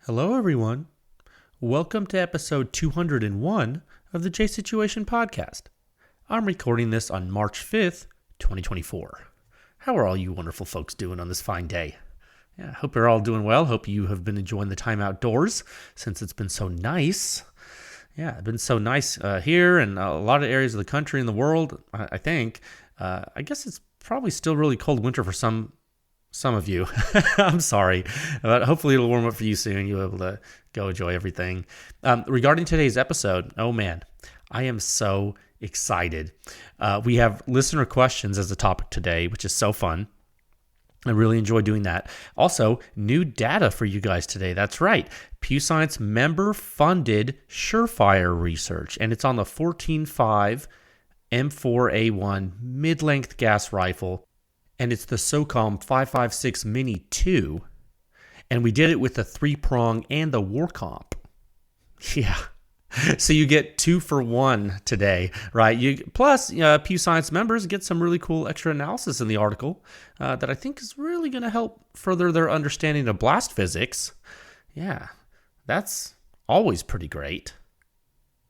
Hello, everyone. Welcome to episode 201 of the J Situation Podcast. I'm recording this on March 5th, 2024. How are all you wonderful folks doing on this fine day? Yeah, hope you're all doing well. Hope you have been enjoying the time outdoors since it's been so nice. Yeah, it's been so nice here and a lot of areas of the country and the world, I think. I guess it's probably still really cold winter for some of you. I'm sorry, but hopefully it'll warm up for you soon. You'll be able to go enjoy everything. Regarding today's episode, oh man, I am so excited. We have listener questions as a topic today, which is so fun. I really enjoy doing that. Also, new data for you guys today. That's right. Pew Science member-funded Surefire research, and it's on the 14.5 M4A1 mid-length gas rifle, and it's the SOCOM556-MINI2, and we did it with the 3-prong and the WARCOMP. Yeah. So you get 2 for 1 today, right? Plus, Pew Science members get some really cool extra analysis in the article that I think is really going to help further their understanding of blast physics. Yeah, that's always pretty great.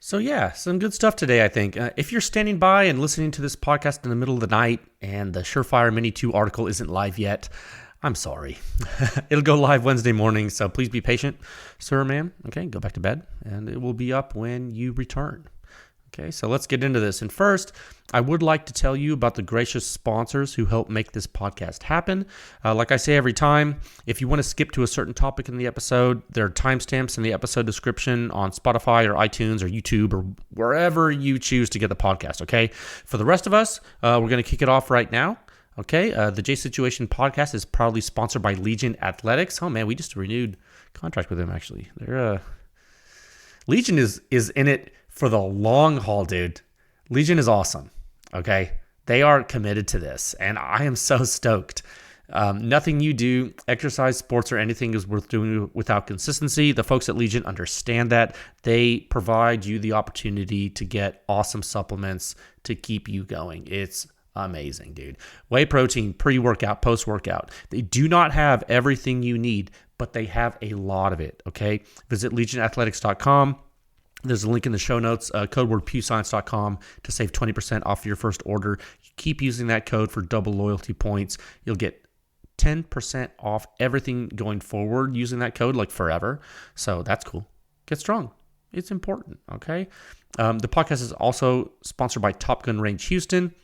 So yeah, some good stuff today, I think. If you're standing by and listening to this podcast in the middle of the night and the Surefire Mini2 article isn't live yet, I'm sorry. It'll go live Wednesday morning, so please be patient, sir or ma'am. Okay, go back to bed, and it will be up when you return. Okay, so let's get into this. And first, I would like to tell you about the gracious sponsors who help make this podcast happen. Like I say every time, if you want to skip to a certain topic in the episode, there are timestamps in the episode description on Spotify or iTunes or YouTube or wherever you choose to get the podcast, okay? For the rest of us, we're going to kick it off right now. Okay, the J Situation Podcast is proudly sponsored by Legion Athletics. Oh man, we just renewed contract with them actually. Legion is in it for the long haul, dude. Legion is awesome. Okay, they are committed to this, and I am so stoked. Nothing you do, exercise, sports, or anything is worth doing without consistency. The folks at Legion understand that. They provide you the opportunity to get awesome supplements to keep you going. It's amazing, dude. Whey protein, pre-workout, post-workout. They do not have everything you need, but they have a lot of it, okay? Visit legionathletics.com. There's a link in the show notes, code word pewscience.com to save 20% off your first order. You keep using that code for double loyalty points. You'll get 10% off everything going forward using that code, like forever. So that's cool. Get strong. It's important, okay? The podcast is also sponsored by Top Gun Range Houston.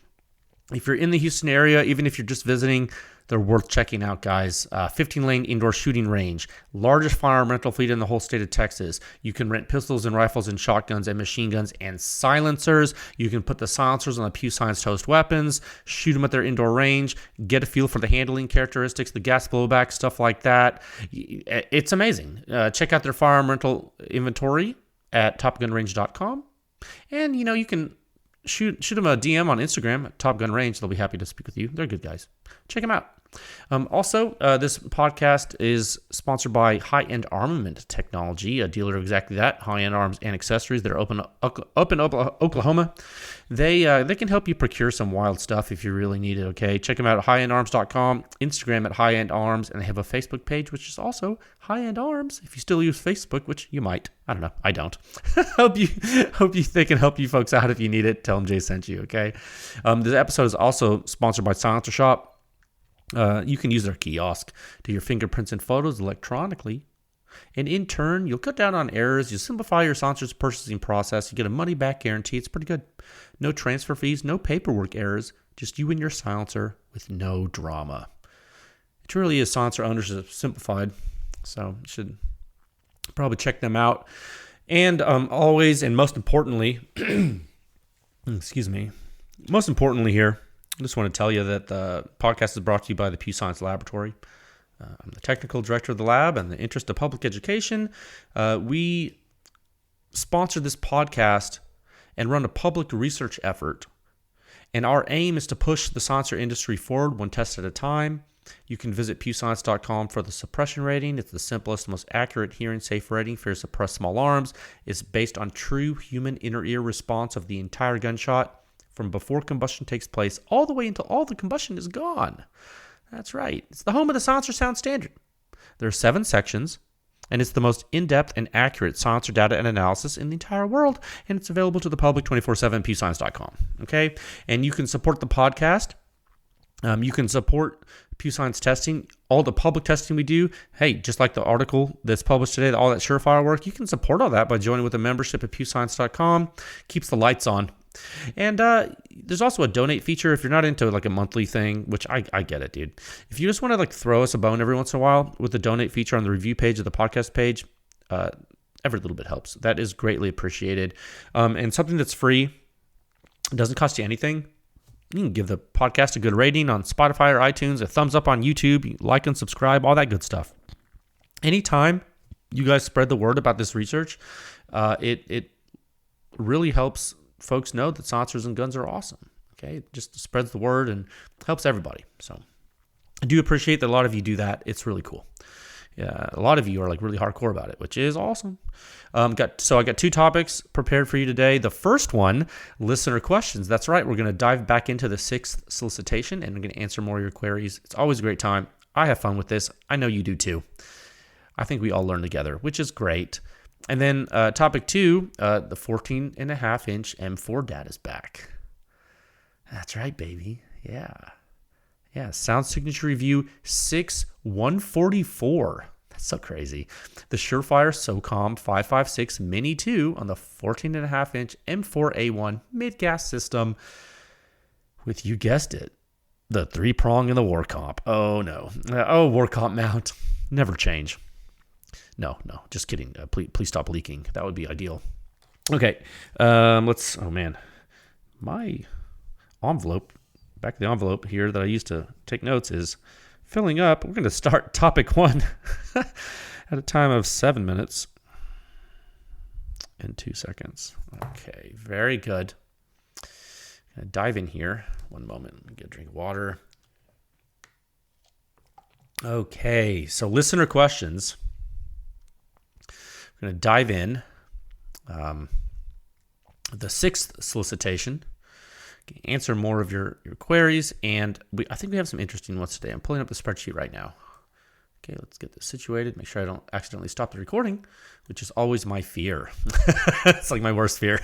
If you're in the Houston area, even if you're just visiting, they're worth checking out, guys. 15-lane indoor shooting range, largest firearm rental fleet in the whole state of Texas. You can rent pistols and rifles and shotguns and machine guns and silencers. You can put the silencers on the Pew Science Toast weapons, shoot them at their indoor range, get a feel for the handling characteristics, the gas blowback, stuff like that. It's amazing. Check out their firearm rental inventory at topgunrange.com. And, you can shoot them a DM on Instagram at Top Gun Range. They'll be happy to speak with you. They're good guys. Check them out. Also, this podcast is sponsored by High-End Armament Technology, a dealer of exactly that, high-end arms and accessories that are up in Oklahoma. They can help you procure some wild stuff if you really need it, okay? Check them out at highendarms.com, Instagram at highendarms, and they have a Facebook page, which is also High End Arms, if you still use Facebook, which you might. I don't know. I don't. Hope they can help you folks out if you need it. Tell them Jay sent you, okay? This episode is also sponsored by Silencer Shop. You can use their kiosk to your fingerprints and photos electronically. And in turn, you'll cut down on errors. You'll simplify your silencer's purchasing process. You get a money-back guarantee. It's pretty good. No transfer fees, no paperwork errors. Just you and your silencer with no drama. It truly is silencer ownership simplified. So you should probably check them out. And always, and most importantly, most importantly here, I just want to tell you that the podcast is brought to you by the Pew Science Laboratory. I'm the technical director of the lab, and in the interest of public education, we sponsor this podcast and run a public research effort. And our aim is to push the silencer industry forward one test at a time. You can visit pewscience.com for the suppression rating. It's the simplest, most accurate hearing-safe rating for your suppressed small arms. It's based on true human inner ear response of the entire gunshot, from before combustion takes place all the way until all the combustion is gone. That's right. It's the home of the silencer sound standard. There are 7 sections. and it's the most in-depth and accurate silencer data and analysis in the entire world, and it's available to the public 24/7 at pewscience.com. Okay, and you can support the podcast. You can support Pew Science testing, all the public testing we do. Hey, just like the article that's published today, all that Surefire work, you can support all that by joining with a membership at pewscience.com. Keeps the lights on. And there's also a donate feature if you're not into like a monthly thing, which I get it, dude. If you just want to like throw us a bone every once in a while with the donate feature on the review page of the podcast page, every little bit helps. That is greatly appreciated. And something that's free, doesn't cost you anything. You can give the podcast a good rating on Spotify or iTunes, a thumbs up on YouTube, like and subscribe, all that good stuff. Anytime you guys spread the word about this research, it really helps folks know that silencers and guns are awesome. Okay, it just spreads the word and helps everybody. So I do appreciate that a lot of you do that. It's really cool. Yeah, a lot of you are like really hardcore about it, which is awesome. I got two topics prepared for you today. The first one, listener questions. That's right. We're going to dive back into the 6th solicitation, and we're going to answer more of your queries. It's always a great time. I have fun with this. I know you do too. I think we all learn together, which is great. And then topic 2, the 14.5 inch M4 data is back. That's right, baby. Yeah. Sound signature review 6144. That's so crazy. The Surefire SOCOM556-MINI2 on the 14.5 inch M4A1 midgas system with, you guessed it, the 3-prong in the WARCOMP. Oh no. WARCOMP mount. Never change. No, just kidding. Please stop leaking. That would be ideal. Okay. My envelope, back of the envelope here that I used to take notes is filling up. We're going to start topic 1 at a time of 7 minutes and 2 seconds. Okay, very good. Gonna dive in here. One moment. Get a drink of water. Okay, so listener questions. We're going to dive in. The 6th solicitation. Answer more of your queries, and I think we have some interesting ones today. I'm pulling up the spreadsheet right now. Okay, let's get this situated. Make sure I don't accidentally stop the recording, which is always my fear. It's like my worst fear.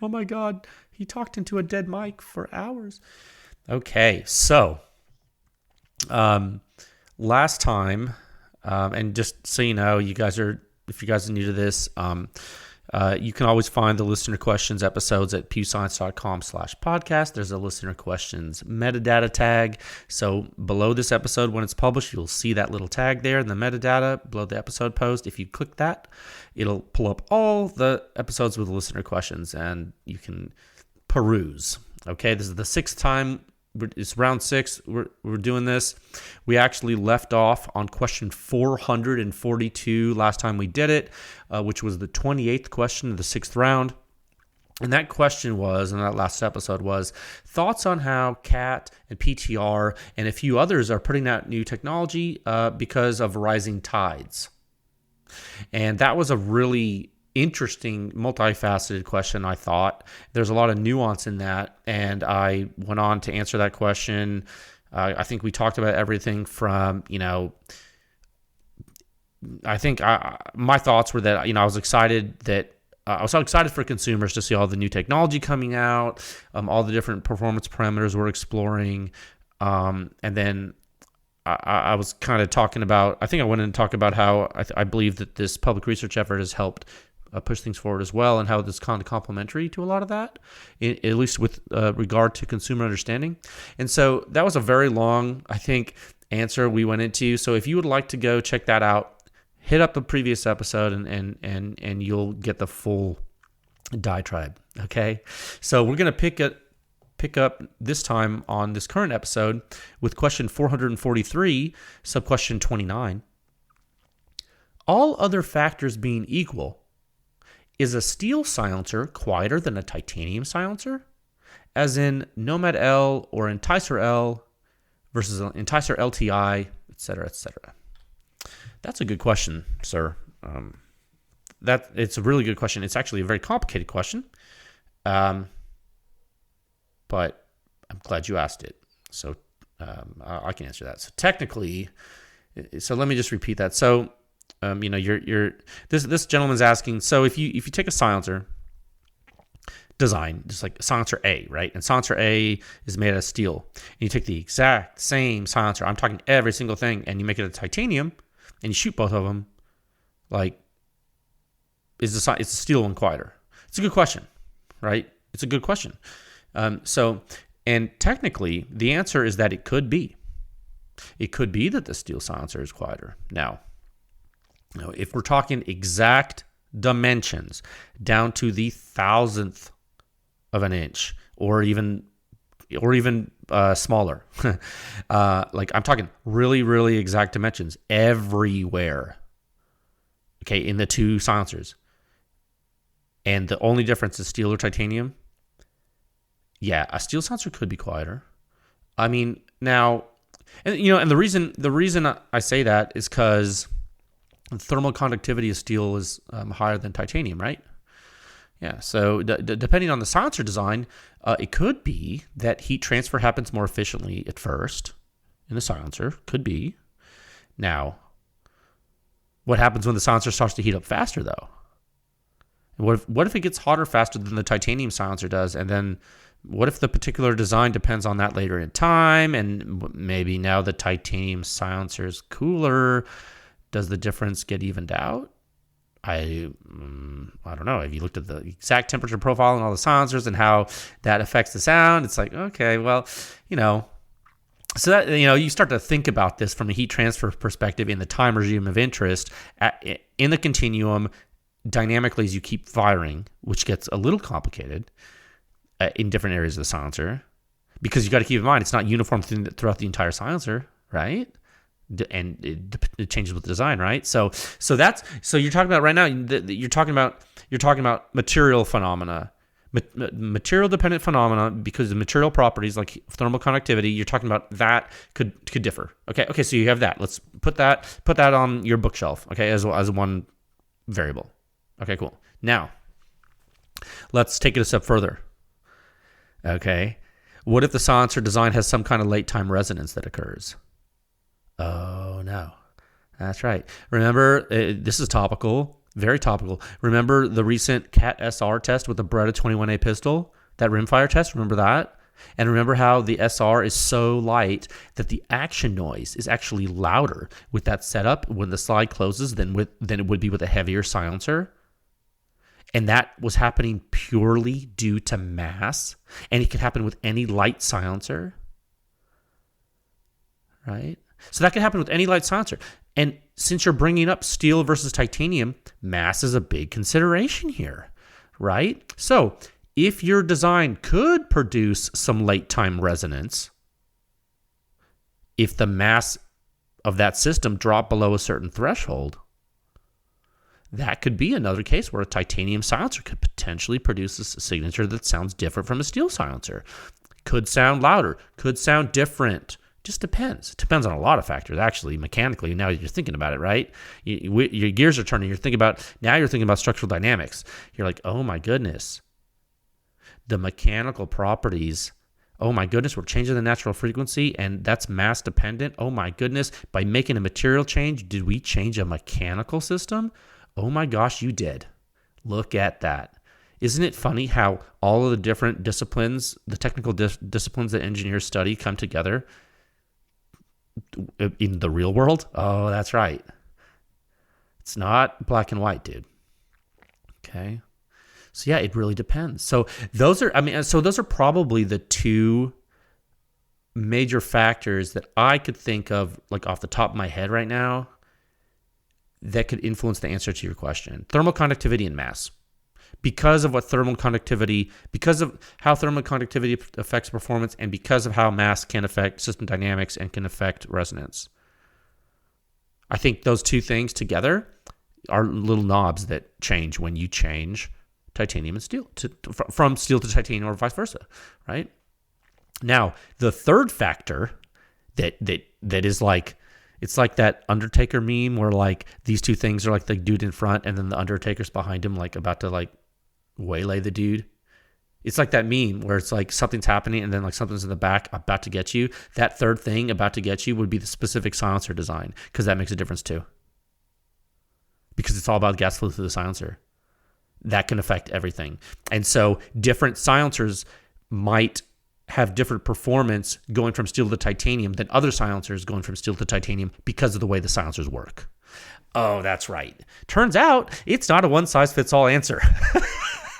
Oh my God, he talked into a dead mic for hours. Okay, so last time, and just so you know, if you guys are new to this, you can always find the listener questions episodes at pewscience.com/podcast. There's a listener questions metadata tag. So below this episode, when it's published, you'll see that little tag there in the metadata below the episode post. If you click that, it'll pull up all the episodes with listener questions, and you can peruse. Okay, this is the 6th time. It's round 6. We're doing this. We actually left off on question 442 last time we did it, which was the 28th question of the 6th round. And that question was, and that last episode was, thoughts on how CAT and PTR and a few others are putting out new technology because of rising tides. And that was a really interesting, multifaceted question, I thought. There's a lot of nuance in that, and I went on to answer that question. I think we talked about everything from, I think my thoughts were that, I was excited that I was so excited for consumers to see all the new technology coming out, all the different performance parameters we're exploring, and then I was kind of talking about, I think I went in and talked about how I believe that this public research effort has helped push things forward as well, and how this kind of complementary to a lot of that, at least with regard to consumer understanding. And so that was a very long, I think, answer we went into. So if you would like to go check that out, hit up the previous episode and you'll get the full diatribe. Okay, so we're going to pick up this time on this current episode with question 443, sub-question 29. All other factors being equal, is a steel silencer quieter than a titanium silencer? As in Nomad L or Enticer L versus Enticer LTI, etc., etc. That's a good question, sir. It's a really good question. It's actually a very complicated question, but I'm glad you asked it. So I can answer that. So technically, so let me just repeat that. So this gentleman's asking, so if you take a silencer design, just like silencer A, right? And silencer A is made out of steel. And you take the exact same silencer, I'm talking every single thing, and you make it of titanium, and you shoot both of them, like, is the steel one quieter? It's a good question, right? It's a good question. And technically, the answer is that it could be. It could be that the steel silencer is quieter. Now, if we're talking exact dimensions down to the thousandth of an inch, or even smaller, like I'm talking really, really exact dimensions everywhere. Okay, in the two silencers, and the only difference is steel or titanium. Yeah, a steel silencer could be quieter. I mean, now, and the reason I say that is because the thermal conductivity of steel is higher than titanium, right? Yeah, so depending on the silencer design, it could be that heat transfer happens more efficiently at first in the silencer. Could be. Now, what happens when the silencer starts to heat up faster, though? And what if it gets hotter faster than the titanium silencer does? And then what if the particular design depends on that later in time? And maybe now the titanium silencer is cooler. Does the difference get evened out? I don't know. Have you looked at the exact temperature profile and all the silencers and how that affects the sound? It's like, okay, well, so that, you start to think about this from a heat transfer perspective in the time regime of interest in the continuum dynamically as you keep firing, which gets a little complicated in different areas of the silencer, because you got to keep in mind it's not uniform throughout the entire silencer, right? And it changes with the design, right? So you're talking about right now. You're talking about material phenomena, material dependent phenomena, because the material properties like thermal conductivity. You're talking about that could differ. Okay. So you have that. Let's put that on your bookshelf. Okay, as one variable. Okay, cool. Now let's take it a step further. Okay, what if the silencer design has some kind of late time resonance that occurs? Oh, no. That's right. Remember, this is topical, very topical. Remember the recent CAT SR test with the Beretta 21A pistol? That rimfire test, remember that? And remember how the SR is so light that the action noise is actually louder with that setup when the slide closes than it would be with a heavier silencer? And that was happening purely due to mass. And it could happen with any light silencer, right? So that could happen with any light silencer. And since you're bringing up steel versus titanium, mass is a big consideration here, right? So if your design could produce some late time resonance, if the mass of that system dropped below a certain threshold, that could be another case where a titanium silencer could potentially produce a signature that sounds different from a steel silencer. Could sound louder, could sound different. Just depends. It depends on a lot of factors, actually, mechanically. Now you're thinking about it, right? Your gears are turning. You're thinking about structural dynamics. You're like, oh my goodness. The mechanical properties, oh my goodness, we're changing the natural frequency, and that's mass dependent. Oh my goodness, by making a material change, did we change a mechanical system? Oh my gosh, you did. Look at that. Isn't it funny how all of the different disciplines, the technical disciplines that engineers study come together in the real world? Oh, that's right. It's not black and white, dude. Okay. So yeah, it really depends. So those are probably the two major factors that I could think of, like off the top of my head right now, that could influence the answer to your question. Thermal conductivity and mass. Because of how thermal conductivity affects performance, and because of how mass can affect system dynamics and can affect resonance. I think those two things together are little knobs that change when you change titanium and steel from steel to titanium, or vice versa, right? Now, the third factor that is like, it's like that Undertaker meme where like these two things are like the dude in front and then the Undertaker's behind him, like about to like waylay the dude. It's like that meme where it's like something's happening and then like something's in the back about to get you. That third thing about to get you would be the specific silencer design, because that makes a difference too. because it's all about gas flow through the silencer. That can affect everything. And so different silencers might have different performance going from steel to titanium than other silencers going from steel to titanium because of the way the silencers work. Oh, that's right. Turns out it's not a one-size-fits-all answer.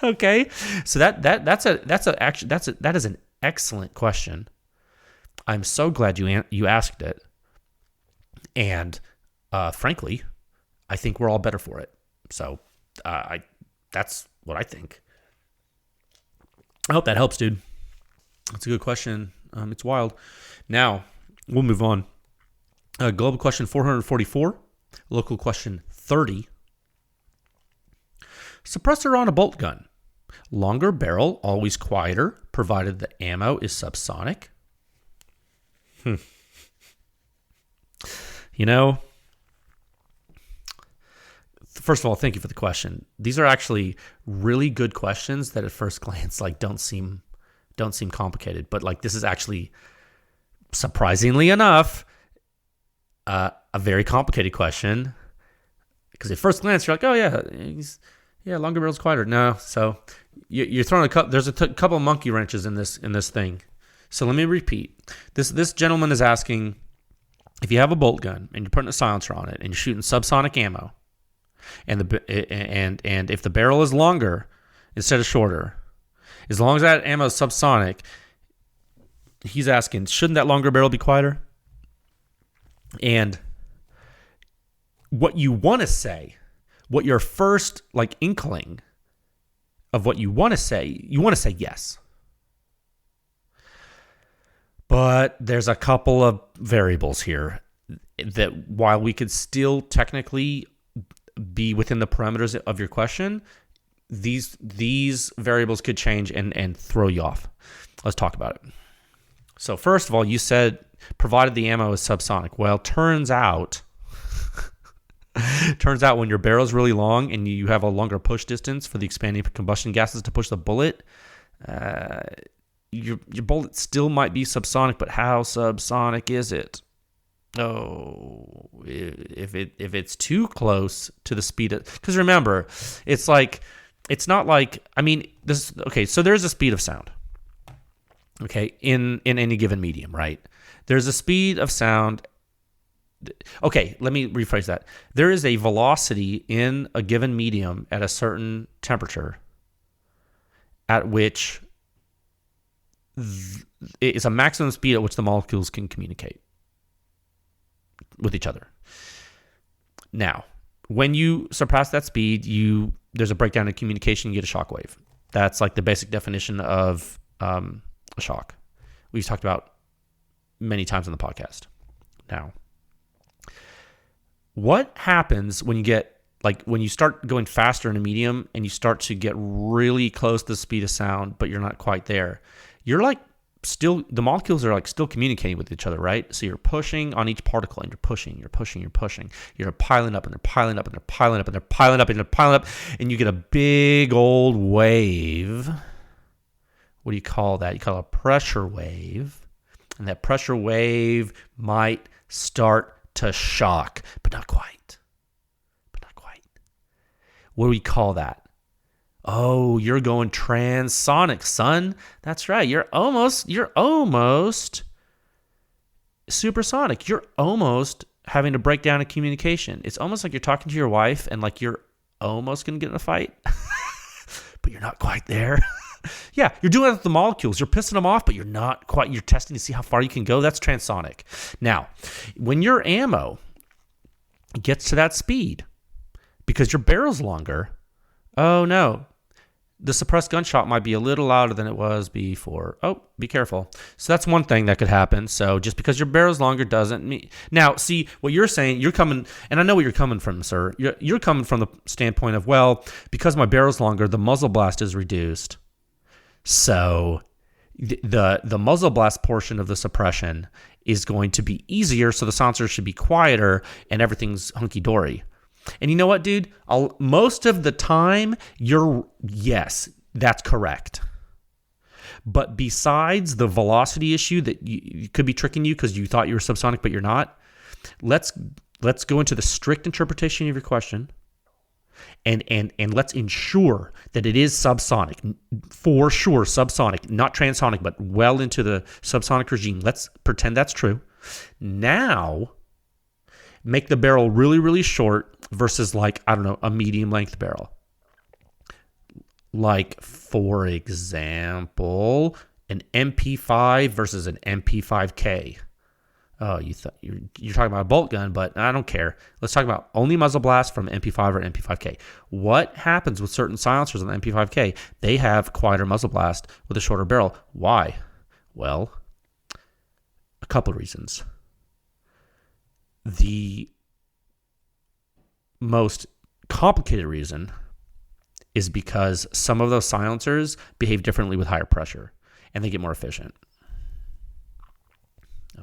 Okay, so that is an excellent question. I'm so glad you asked it, and frankly, I think we're all better for it. So that's what I think. I hope that helps, dude. That's a good question. It's wild. Now we'll move on. Global question 444, local question 30. Suppressor on a bolt gun. Longer barrel, always quieter, provided the ammo is subsonic. You know, first of all, thank you for the question. These are actually really good questions that at first glance don't seem complicated, but this is actually, surprisingly enough, a very complicated question, because at first glance you're like, oh yeah, longer barrel's quieter. No, so you're throwing there's a couple of monkey wrenches in this thing. So let me repeat. This gentleman is asking, if you have a bolt gun and you're putting a silencer on it and you're shooting subsonic ammo, and if the barrel is longer instead of shorter, as long as that ammo is subsonic, he's asking, shouldn't that longer barrel be quieter? And what you want to say, what your first inkling of what you want to say yes. But there's a couple of variables here that, while we could still technically be within the parameters of your question, these variables could change and throw you off. Let's talk about it. So first of all, you said provided the ammo is subsonic. Well, turns out when your barrel is really long and you have a longer push distance for the expanding combustion gases to push the bullet, your bullet still might be subsonic, but how subsonic is it? Oh, if it's too close to the speed of, because remember, it's not like, so there's a speed of sound, okay, in any given medium, right? There's a speed of sound. Okay, let me rephrase that. There is a velocity in a given medium at a certain temperature at which it's a maximum speed at which the molecules can communicate with each other. Now, when you surpass that speed, there's a breakdown in communication, you get a shock wave. That's the basic definition of a shock. We've talked about many times on the podcast. Now, what happens when you get, when you start going faster in a medium and you start to get really close to the speed of sound, but you're not quite there? You're still, the molecules are still communicating with each other, right? So you're pushing on each particle, and you're pushing. You're piling up, and they're piling up, and they're piling up, and they're piling up, and they're piling up, and you get a big old wave. What do you call that? You call it a pressure wave. And that pressure wave might start to shock, but not quite. What do we call that? Oh, you're going transonic, son. That's right. You're almost supersonic. You're almost having to break down a communication. It's almost like you're talking to your wife and you're almost going to get in a fight, but you're not quite there. Yeah, you're doing it with the molecules. You're pissing them off, but you're not quite. You're testing to see how far you can go. That's transonic. Now, when your ammo gets to that speed, because your barrel's longer, oh no, the suppressed gunshot might be a little louder than it was before. Oh, be careful. So that's one thing that could happen. So just because your barrel's longer doesn't mean... Now, see, what you're saying, you're coming... And I know where you're coming from, sir. You're coming from the standpoint of, well, because my barrel's longer, the muzzle blast is reduced. So the muzzle blast portion of the suppression is going to be easier, so the silencer should be quieter, and everything's hunky-dory. And you know what, dude? Most of the time, yes, that's correct. But besides the velocity issue that you could be tricking you because you thought you were subsonic, but you're not, let's go into the strict interpretation of your question. And let's ensure that it is subsonic, for sure subsonic, not transonic, but well into the subsonic regime. Let's pretend that's true. Now, make the barrel really, really short versus like, I don't know, a medium length barrel. Like, for example, an MP5 versus an MP5K. Oh, you're talking about a bolt gun, but I don't care. Let's talk about only muzzle blast from MP5 or MP5K. What happens with certain silencers on the MP5K? They have quieter muzzle blast with a shorter barrel. Why? Well, a couple of reasons. The most complicated reason is because some of those silencers behave differently with higher pressure, and they get more efficient.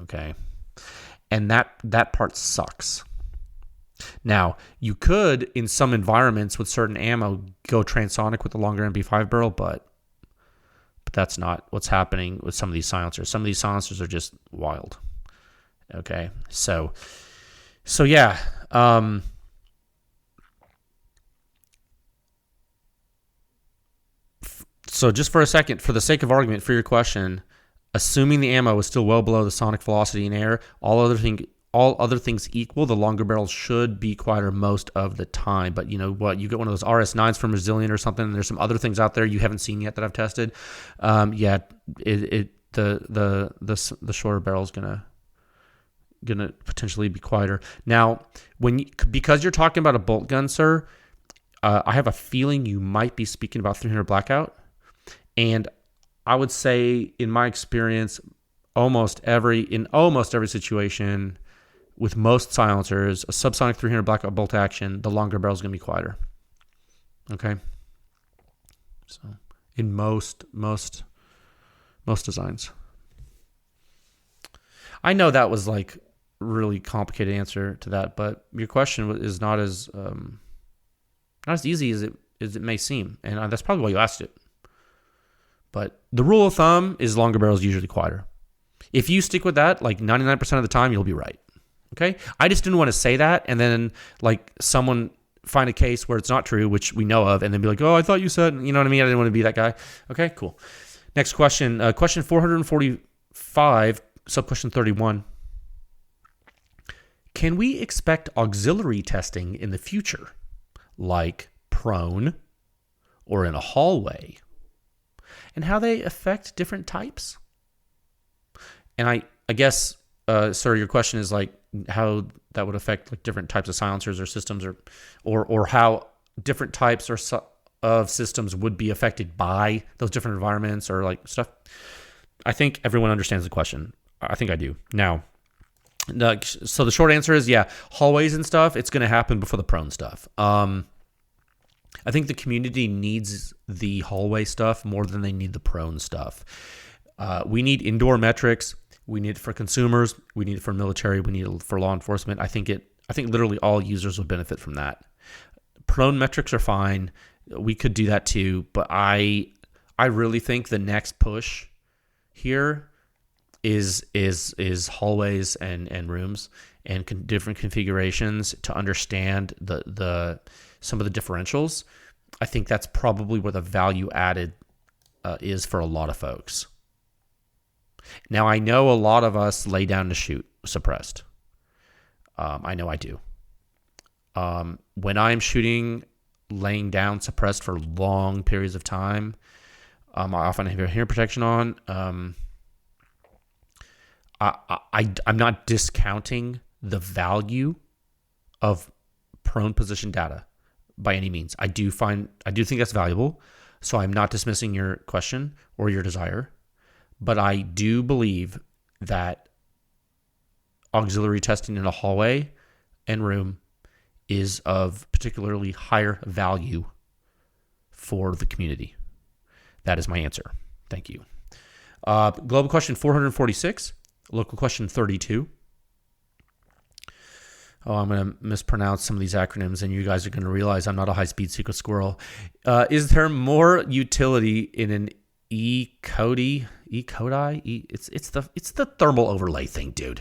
Okay. And that part sucks. Now, you could, in some environments with certain ammo, go transonic with the longer MP5 barrel, but that's not what's happening with some of these silencers. Some of these silencers are just wild. Okay, so yeah. So just for a second, for the sake of argument, for your question, assuming the ammo is still well below the sonic velocity in air, all other things equal, the longer barrels should be quieter most of the time. But you know what? You get one of those RS9s from Resilient or something, and there's some other things out there you haven't seen yet that I've tested. The shorter barrel is gonna potentially be quieter. Now, because you're talking about a bolt gun, sir, I have a feeling you might be speaking about 300 Blackout, and I would say, in my experience, in almost every situation with most silencers, a subsonic 300 Blackout bolt action, the longer barrel is going to be quieter. Okay, so in most designs, I know that was like really complicated answer to that, but your question is not as easy as it may seem, and that's probably why you asked it. But the rule of thumb is longer barrels usually quieter. If you stick with that, like 99% of the time, you'll be right. Okay? I just didn't want to say that and then like someone find a case where it's not true, which we know of, and then be like, oh, I thought you said, you know what I mean? I didn't want to be that guy. Okay, cool. Next question. Question 445, sub-question 31. Can we expect auxiliary testing in the future, like prone or in a hallway? And how they affect different types? And I guess, sir, your question is like how that would affect like different types of silencers or systems, or how different types of systems would be affected by those different environments or like stuff. I think everyone understands the question. I think I do. Now, so the short answer is, yeah, hallways and stuff, it's going to happen before the prone stuff. I think the community needs the hallway stuff more than they need the prone stuff. We need indoor metrics. We need it for consumers. We need it for military. We need it for law enforcement. I think literally all users would benefit from that. Prone metrics are fine. We could do that too, but I really think the next push here is hallways and rooms and different configurations to understand some of the differentials. I think that's probably where the value added is for a lot of folks. Now, I know a lot of us lay down to shoot suppressed. I know I do. When I'm shooting laying down suppressed for long periods of time, I often have hearing protection on. I'm not discounting the value of prone position data by any means. I do think that's valuable, so I'm not dismissing your question or your desire, but I do believe that auxiliary testing in a hallway and room is of particularly higher value for the community. That is my answer. Thank you. Global question 446, local question 32. Oh, I'm going to mispronounce some of these acronyms, and you guys are going to realize I'm not a high-speed secret squirrel. Is there more utility in an E-Cody? E-Codi? It's the thermal overlay thing, dude.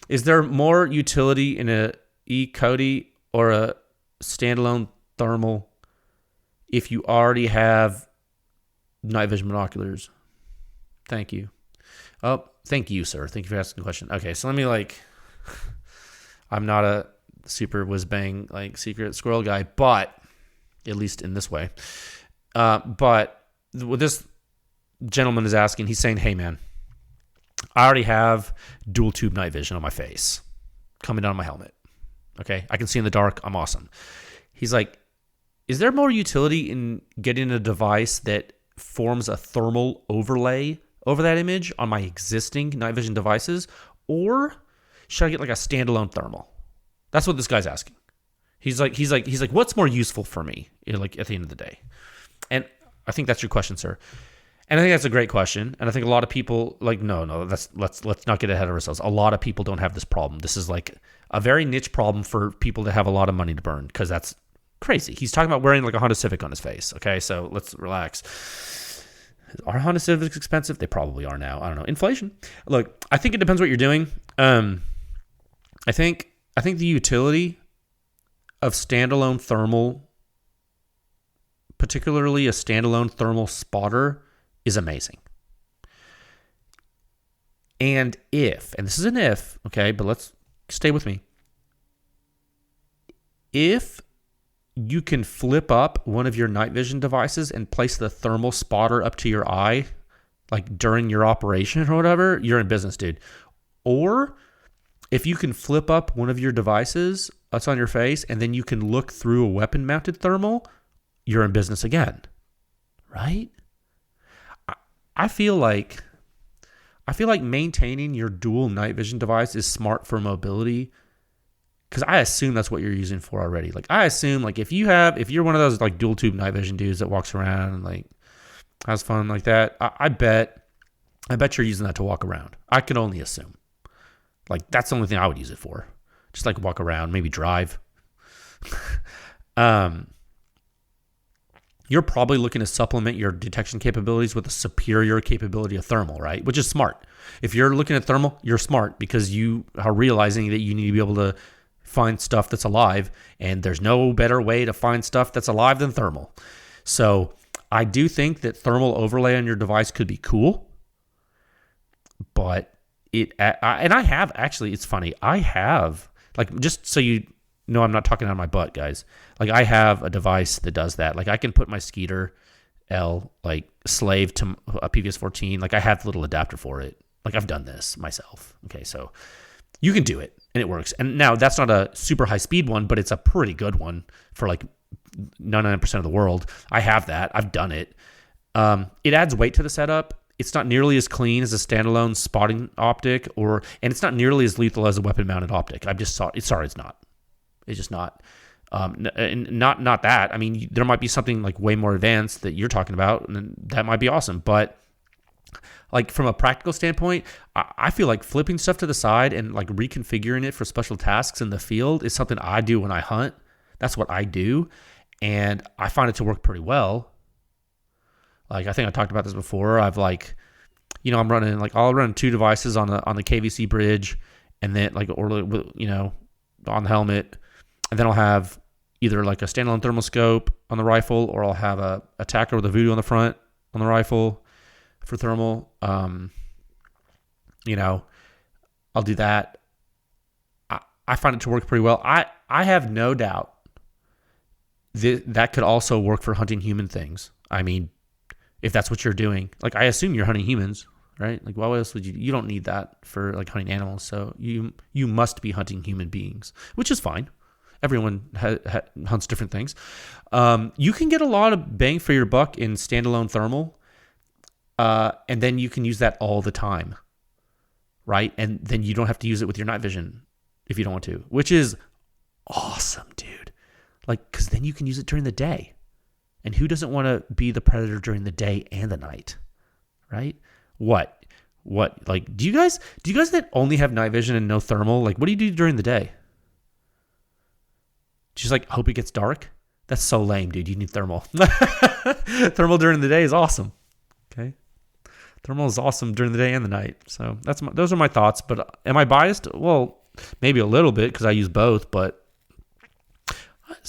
Is there more utility in a E-Cody or a standalone thermal if you already have night vision binoculars? Thank you. Oh, thank you, sir. Thank you for asking the question. Okay, so let me I'm not a super whiz-bang secret squirrel guy, but at least in this way. But what this gentleman is asking, he's saying, hey man, I already have dual tube night vision on my face coming down my helmet. Okay, I can see in the dark. I'm awesome. He's like, is there more utility in getting a device that forms a thermal overlay over that image on my existing night vision devices, or should I get a standalone thermal? That's what this guy's asking. He's like, what's more useful for me? At the end of the day, and I think that's your question, sir. And I think that's a great question. And I think a lot of people no, let's not get ahead of ourselves. A lot of people don't have this problem. This is a very niche problem for people that have a lot of money to burn, because that's crazy. He's talking about wearing a Honda Civic on his face. Okay, so let's relax. Are Honda Civics expensive? They probably are now. I don't know. Inflation. Look, I think it depends what you're doing. I think the utility of standalone thermal, particularly a standalone thermal spotter, is amazing. And this is an if, okay, but let's stay with me. If you can flip up one of your night vision devices and place the thermal spotter up to your eye, during your operation or whatever, you're in business, dude. Or if you can flip up one of your devices that's on your face and then you can look through a weapon-mounted thermal, you're in business again, right? I feel like maintaining your dual night vision device is smart for mobility, because I assume that's what you're using for already. I assume if you're one of those dual tube night vision dudes that walks around and has fun like that, I bet you're using that to walk around. I can only assume. That's the only thing I would use it for. Just walk around, maybe drive. You're probably looking to supplement your detection capabilities with a superior capability of thermal, right? Which is smart. If you're looking at thermal, you're smart, because you are realizing that you need to be able to find stuff that's alive, and there's no better way to find stuff that's alive than thermal. So I do think that thermal overlay on your device could be cool, but I have actually, it's funny, I have, just so you know, I'm not talking out of my butt, guys. I have a device that does that. I can put my Skeeter L slave to a PVS-14. I have the little adapter for it. I've done this myself. Okay, so you can do it and it works. And now that's not a super high speed one, but it's a pretty good one for 99% of the world. I have that. I've done it. It adds weight to the setup. It's not nearly as clean as a standalone spotting optic, and it's not nearly as lethal as a weapon-mounted optic. Sorry, it's not. It's just not. And not that. I mean, there might be something way more advanced that you're talking about, and that might be awesome. But from a practical standpoint, I feel like flipping stuff to the side and reconfiguring it for special tasks in the field is something I do when I hunt. That's what I do, and I find it to work pretty well. I think I talked about this before. I've I'm running I'll run two devices on the KVC bridge, and then on the helmet. And then I'll have either a standalone thermal scope on the rifle, or I'll have a attacker with a voodoo on the front on the rifle for thermal. I'll do that. I find it to work pretty well. I have no doubt that could also work for hunting human things. I mean, if that's what you're doing, I assume you're hunting humans, right? Why else would you don't need that for hunting animals. So you must be hunting human beings, which is fine. Everyone hunts different things. You can get a lot of bang for your buck in standalone thermal, and then you can use that all the time, right? And then you don't have to use it with your night vision if you don't want to, which is awesome, dude. Because then you can use it during the day. And who doesn't want to be the predator during the day and the night, right? What? Do you guys that only have night vision and no thermal, what do you do during the day? Just hope it gets dark? That's so lame, dude. You need thermal. Thermal during the day is awesome. Okay. Thermal is awesome during the day and the night. So those are my thoughts. But am I biased? Well, maybe a little bit, because I use both. But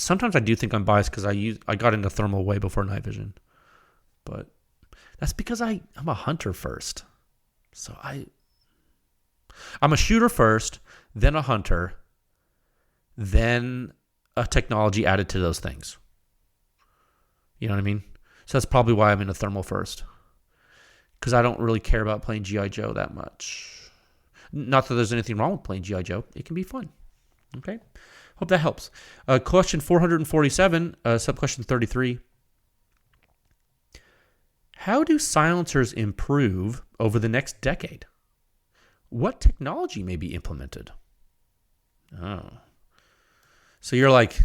sometimes I do think I'm biased because I got into thermal way before night vision, but that's because I'm a hunter first. So I'm a shooter first, then a hunter, then a technology added to those things. You know what I mean? So that's probably why I'm into thermal first, because I don't really care about playing G.I. Joe that much. Not that there's anything wrong with playing G.I. Joe. It can be fun. Okay? Hope that helps. Question 447, sub-question 33. How do silencers improve over the next decade? What technology may be implemented? Oh. So you're like,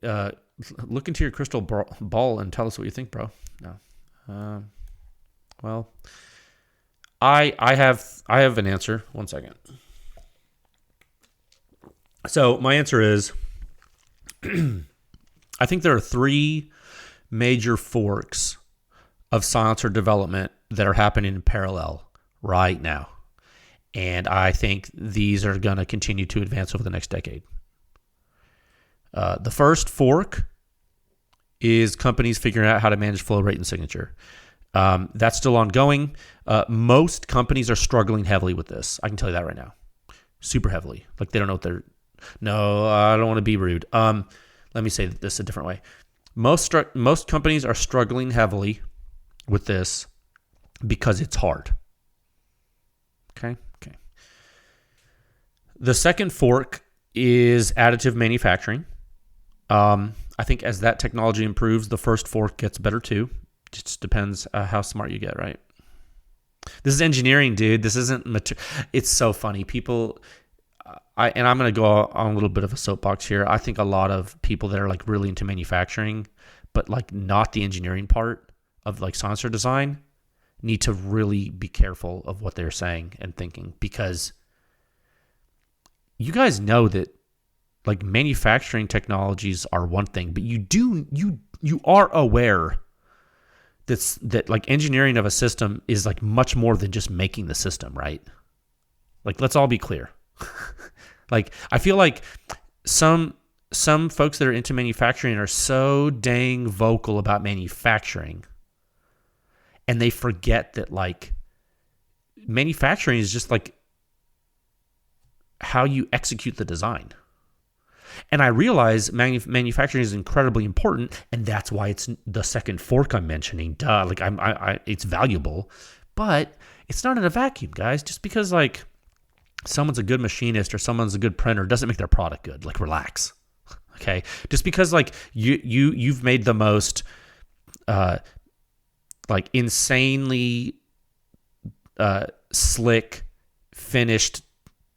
look into your crystal ball and tell us what you think, bro. No. Well, I have an answer. One second. So my answer is, I think there are 3 major forks of silencer development that are happening in parallel right now. And I think these are going to continue to advance over the next decade. The first fork is companies figuring out how to manage flow rate and signature. That's still ongoing. Most companies are struggling heavily with this. I can tell you that right now. Super heavily. Like they don't know what they're... No, I don't want to be rude. Let me say this a different way. Most companies are struggling heavily with this because it's hard. Okay. The second fork is additive manufacturing. I think as that technology improves, the first fork gets better too. Just depends how smart you get, right? This is engineering, dude. This isn't It's so funny. People, and I'm going to go on a little bit of a soapbox here. I think a lot of people that are like really into manufacturing, but like not the engineering part of like silencer design, need to really be careful of what they're saying and thinking, because you guys know that like manufacturing technologies are one thing, but you are aware that like engineering of a system is like much more than just making the system, right? Like, let's all be clear. Like, I feel like some folks that are into manufacturing are so dang vocal about manufacturing, and they forget that like manufacturing is just like how you execute the design. And I realize manufacturing is incredibly important, and that's why it's the second fork I'm mentioning. Duh, like it's valuable, but it's not in a vacuum, guys. Just because like someone's a good machinist or someone's a good printer doesn't make their product good. Like, relax, okay? Just because like you've made the most like insanely slick finished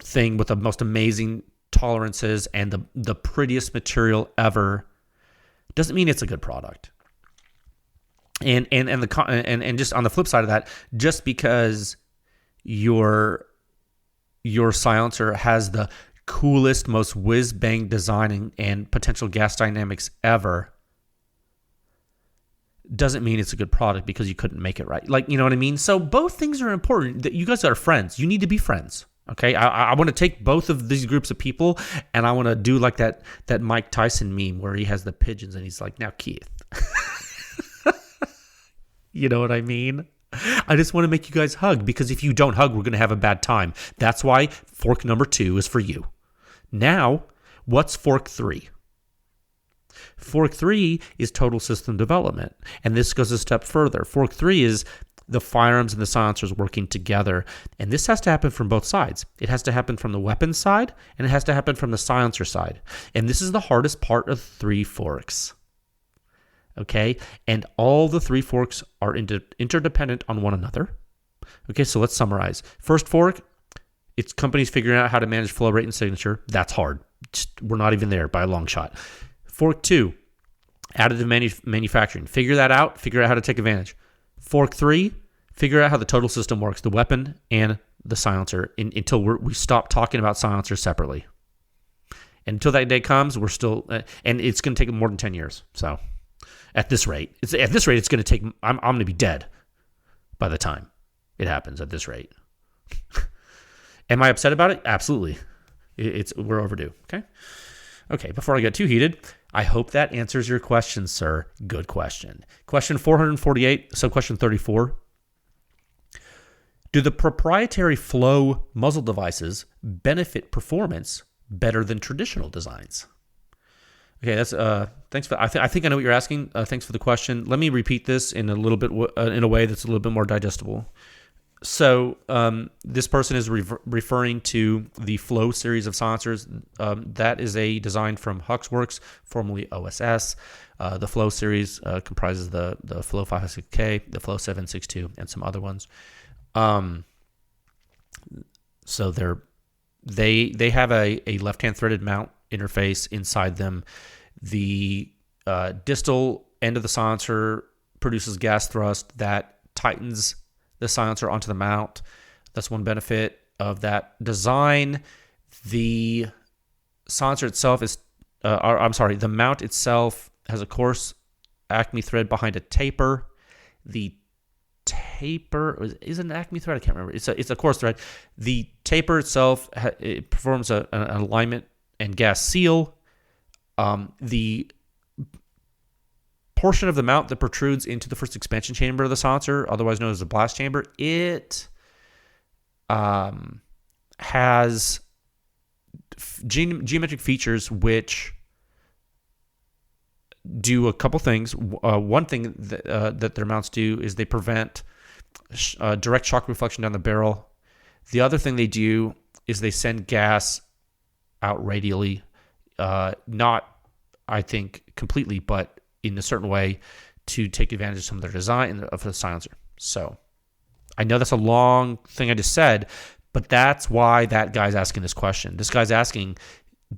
thing with the most amazing tolerances and the prettiest material ever doesn't mean it's a good product. And just on the flip side of that, just because your silencer has the coolest, most whiz-bang design and potential gas dynamics ever doesn't mean it's a good product because you couldn't make it right. Like, you know what I mean? So both things are important. That you guys are friends. You need to be friends. Okay, I want to take both of these groups of people, and I want to do like that Mike Tyson meme where he has the pigeons and he's like, "Now, Keith." You know what I mean? I just want to make you guys hug, because if you don't hug, we're going to have a bad time. That's why fork number 2 is for you. Now, what's fork 3? Fork 3 is total system development, and this goes a step further. Fork 3 is the firearms and the silencers working together. And this has to happen from both sides. It has to happen from the weapons side, and it has to happen from the silencer side. And this is the hardest part of 3 forks. Okay? And all the 3 forks are interdependent on one another. Okay, so let's summarize. First fork, it's companies figuring out how to manage flow rate and signature. That's hard. We're not even there by a long shot. Fork 2, additive manufacturing. Figure that out. Figure out how to take advantage. Fork 3, figure out how the total system works, the weapon and the silencer, until we stop talking about silencers separately. And until that day comes, we're still, and it's going to take more than 10 years. So at this rate, it's going to take, I'm going to be dead by the time it happens at this rate. Am I upset about it? Absolutely. We're overdue. Okay. Before I get too heated, I hope that answers your question, sir. Good question. Question 448, so question 34. Do the proprietary flow muzzle devices benefit performance better than traditional designs? Okay, that's thanks for. I think I know what you're asking. Thanks for the question. Let me repeat this in a little bit in a way that's a little bit more digestible. So this person is referring to the Flow series of silencers. That is a design from Huxworks, formerly OSS. The Flow series comprises the Flow 556K, the Flow 762, and some other ones. So they have a left-hand threaded mount interface inside them. The distal end of the silencer produces gas thrust that tightens the silencer onto the mount. That's one benefit of that design. The silencer itself is, the mount itself has a coarse Acme thread behind a taper. The taper is an Acme thread. I can't remember. It's a coarse thread. The taper itself it performs an alignment and gas seal. The portion of the mount that protrudes into the first expansion chamber of the silencer, otherwise known as the blast chamber, it has geometric features which do a couple things. One thing that their mounts do is they prevent direct shock reflection down the barrel. The other thing they do is they send gas out radially, not, I think, completely, but in a certain way to take advantage of some of their design of the silencer. So I know that's a long thing I just said, but that's why that guy's asking this question. This guy's asking,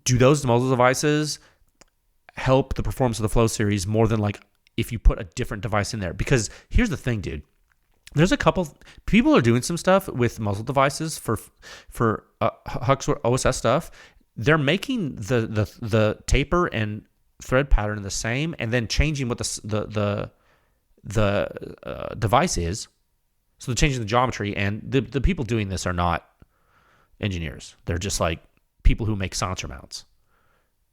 do those muzzle devices help the performance of the Flow series more than like if you put a different device in there? Because here's the thing, dude. There's a couple people are doing some stuff with muzzle devices for Huxworks OSS stuff. They're making the taper and thread pattern the same, and then changing what the device is. So they're changing the geometry, and the people doing this are not engineers. They're just like people who make silencer mounts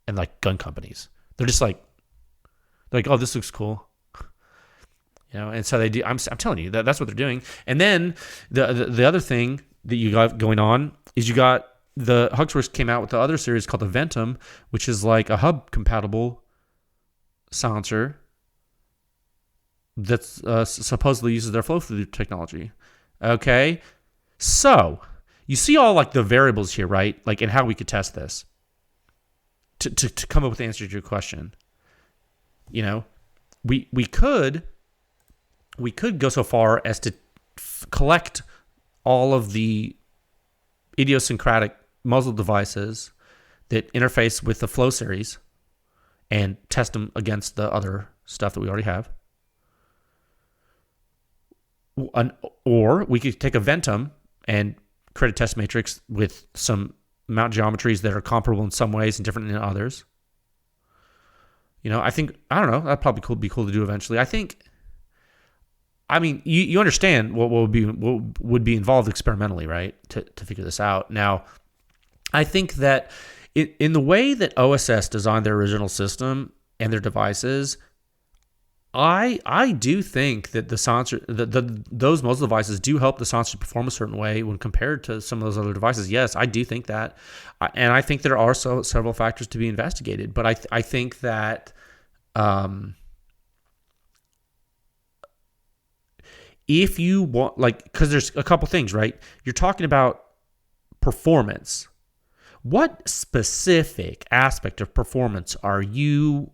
and like gun companies. They're just like, oh, this looks cool. And so they do. I'm telling you that's what they're doing. And then the other thing that you got going on is you got the Huxworks came out with the other series called the Ventum, which is like a hub compatible silencer that's supposedly uses their flow through technology. Okay, so you see all like the variables here, right? Like, and how we could test this to come up with the answer to your question. We could go so far as to collect all of the idiosyncratic muzzle devices that interface with the Flow series and test them against the other stuff that we already have. Or we could take a Ventum and create a test matrix with some mount geometries that are comparable in some ways and different in others. I don't know, that probably could be cool to do eventually. You understand what would be involved experimentally, right? To figure this out. Now, I think that in the way that OSS designed their original system and their devices, I do think that the silencer, those muzzle devices do help the silencer perform a certain way when compared to some of those other devices. Yes, I do think that, and I think there are several factors to be investigated. But I think that if you want, because there's a couple things, right? You're talking about performance. What specific aspect of performance are you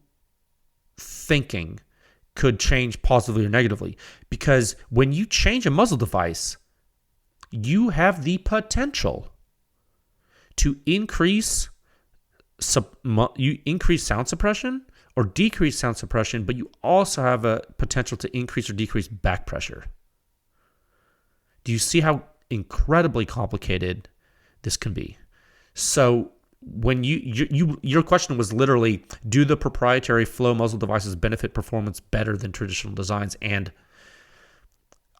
thinking could change positively or negatively? Because when you change a muzzle device, you have the potential to increase sound suppression or decrease sound suppression, but you also have a potential to increase or decrease back pressure. Do you see how incredibly complicated this can be? So when your question was literally, do the proprietary Flow muzzle devices benefit performance better than traditional designs? And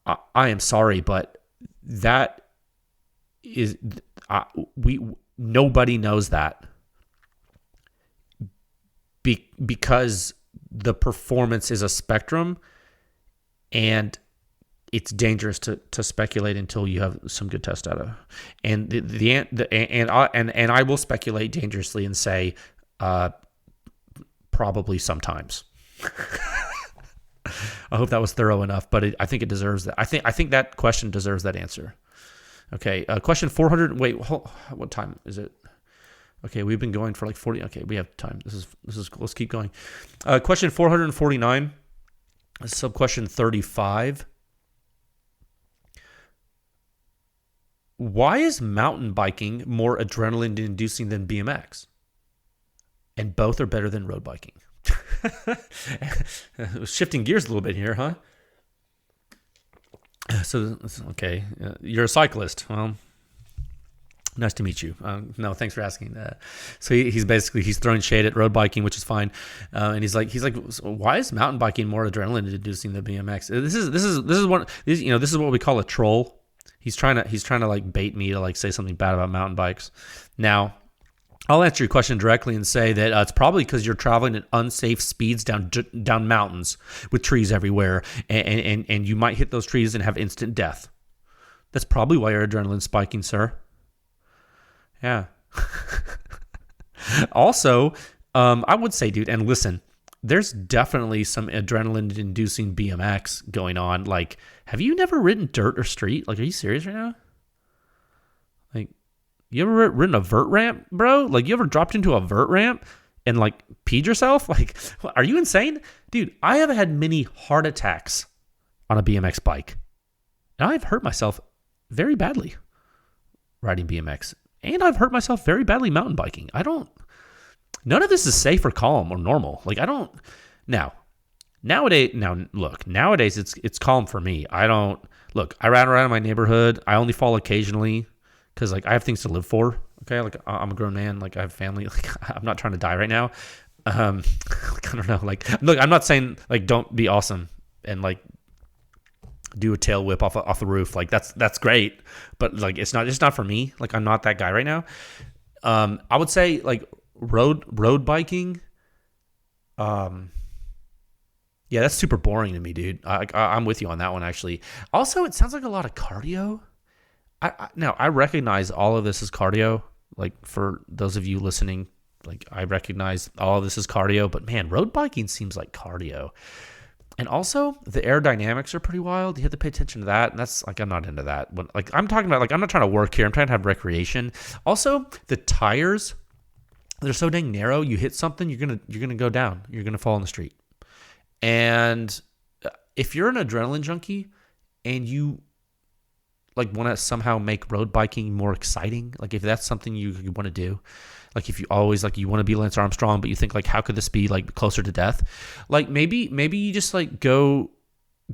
I am sorry, but that is nobody knows that, because the performance is a spectrum, and it's dangerous to speculate until you have some good test data. And I will speculate dangerously and say probably sometimes. I hope that was thorough enough, but I think it deserves that. I think that question deserves that answer. Okay, question 400. Wait, what time is it? Okay, we've been going for like 40. Okay, we have time. This is cool. Let's keep going. Question 449, sub question 35. Why is mountain biking more adrenaline inducing than BMX? And both are better than road biking. Shifting gears a little bit here, huh? So, okay, you're a cyclist. Well, nice to meet you. No, thanks for asking. So he's throwing shade at road biking, which is fine. And he's like, why is mountain biking more adrenaline inducing than BMX? This is what we call a troll. He's trying to like bait me to like say something bad about mountain bikes. Now, I'll answer your question directly and say that it's probably because you're traveling at unsafe speeds down mountains with trees everywhere, and you might hit those trees and have instant death. That's probably why your adrenaline's spiking, sir. Yeah. Also, I would say, dude, and listen, there's definitely some adrenaline-inducing BMX going on. Like, have you never ridden dirt or street? Like, are you serious right now? Like, you ever ridden a vert ramp, bro? Like, you ever dropped into a vert ramp and, like, peed yourself? Like, are you insane? Dude, I have had many heart attacks on a BMX bike. And I've hurt myself very badly riding BMX. And I've hurt myself very badly mountain biking. None of this is safe or calm or normal. Like, nowadays it's calm for me. I ride around in my neighborhood. I only fall occasionally because, like, I have things to live for. Okay, like, I'm a grown man. Like, I have family. Like, I'm not trying to die right now. I don't know. Like, look, I'm not saying, like, don't be awesome and, like, do a tail whip off the roof. Like, that's great, but, like, it's not for me. Like, I'm not that guy right now. I would say, like, road biking. Yeah, that's super boring to me, dude. I'm with you on that one, actually. Also, it sounds like a lot of cardio. I recognize all of this is cardio. Like, for those of you listening, like, I recognize all of this is cardio, but man, road biking seems like cardio. And also, the aerodynamics are pretty wild. You have to pay attention to that. And that's, like, I'm not into that. But, like, I'm talking about, like, I'm not trying to work here. I'm trying to have recreation. Also, the tires, they're so dang narrow. You hit something, you're gonna go down. You're gonna fall in the street. And if you're an adrenaline junkie and you, like, want to somehow make road biking more exciting, like, if that's something you want to do, like, if you always, like, you want to be Lance Armstrong, but you think, like, how could this be, like, closer to death? Like, maybe you just, like, go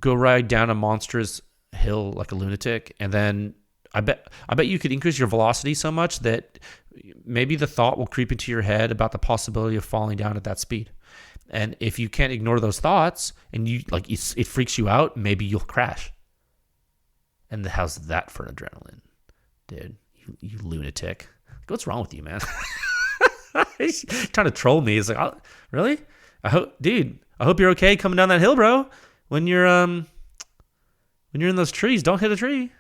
ride down a monstrous hill like a lunatic, and then I bet you could increase your velocity so much that maybe the thought will creep into your head about the possibility of falling down at that speed. And if you can't ignore those thoughts and you, like, it freaks you out, maybe you'll crash. And how's that for adrenaline? Dude, you lunatic. What's wrong with you, man? He's trying to troll me. It's like, oh, really? I hope you're okay coming down that hill, bro. When you're in those trees, don't hit a tree.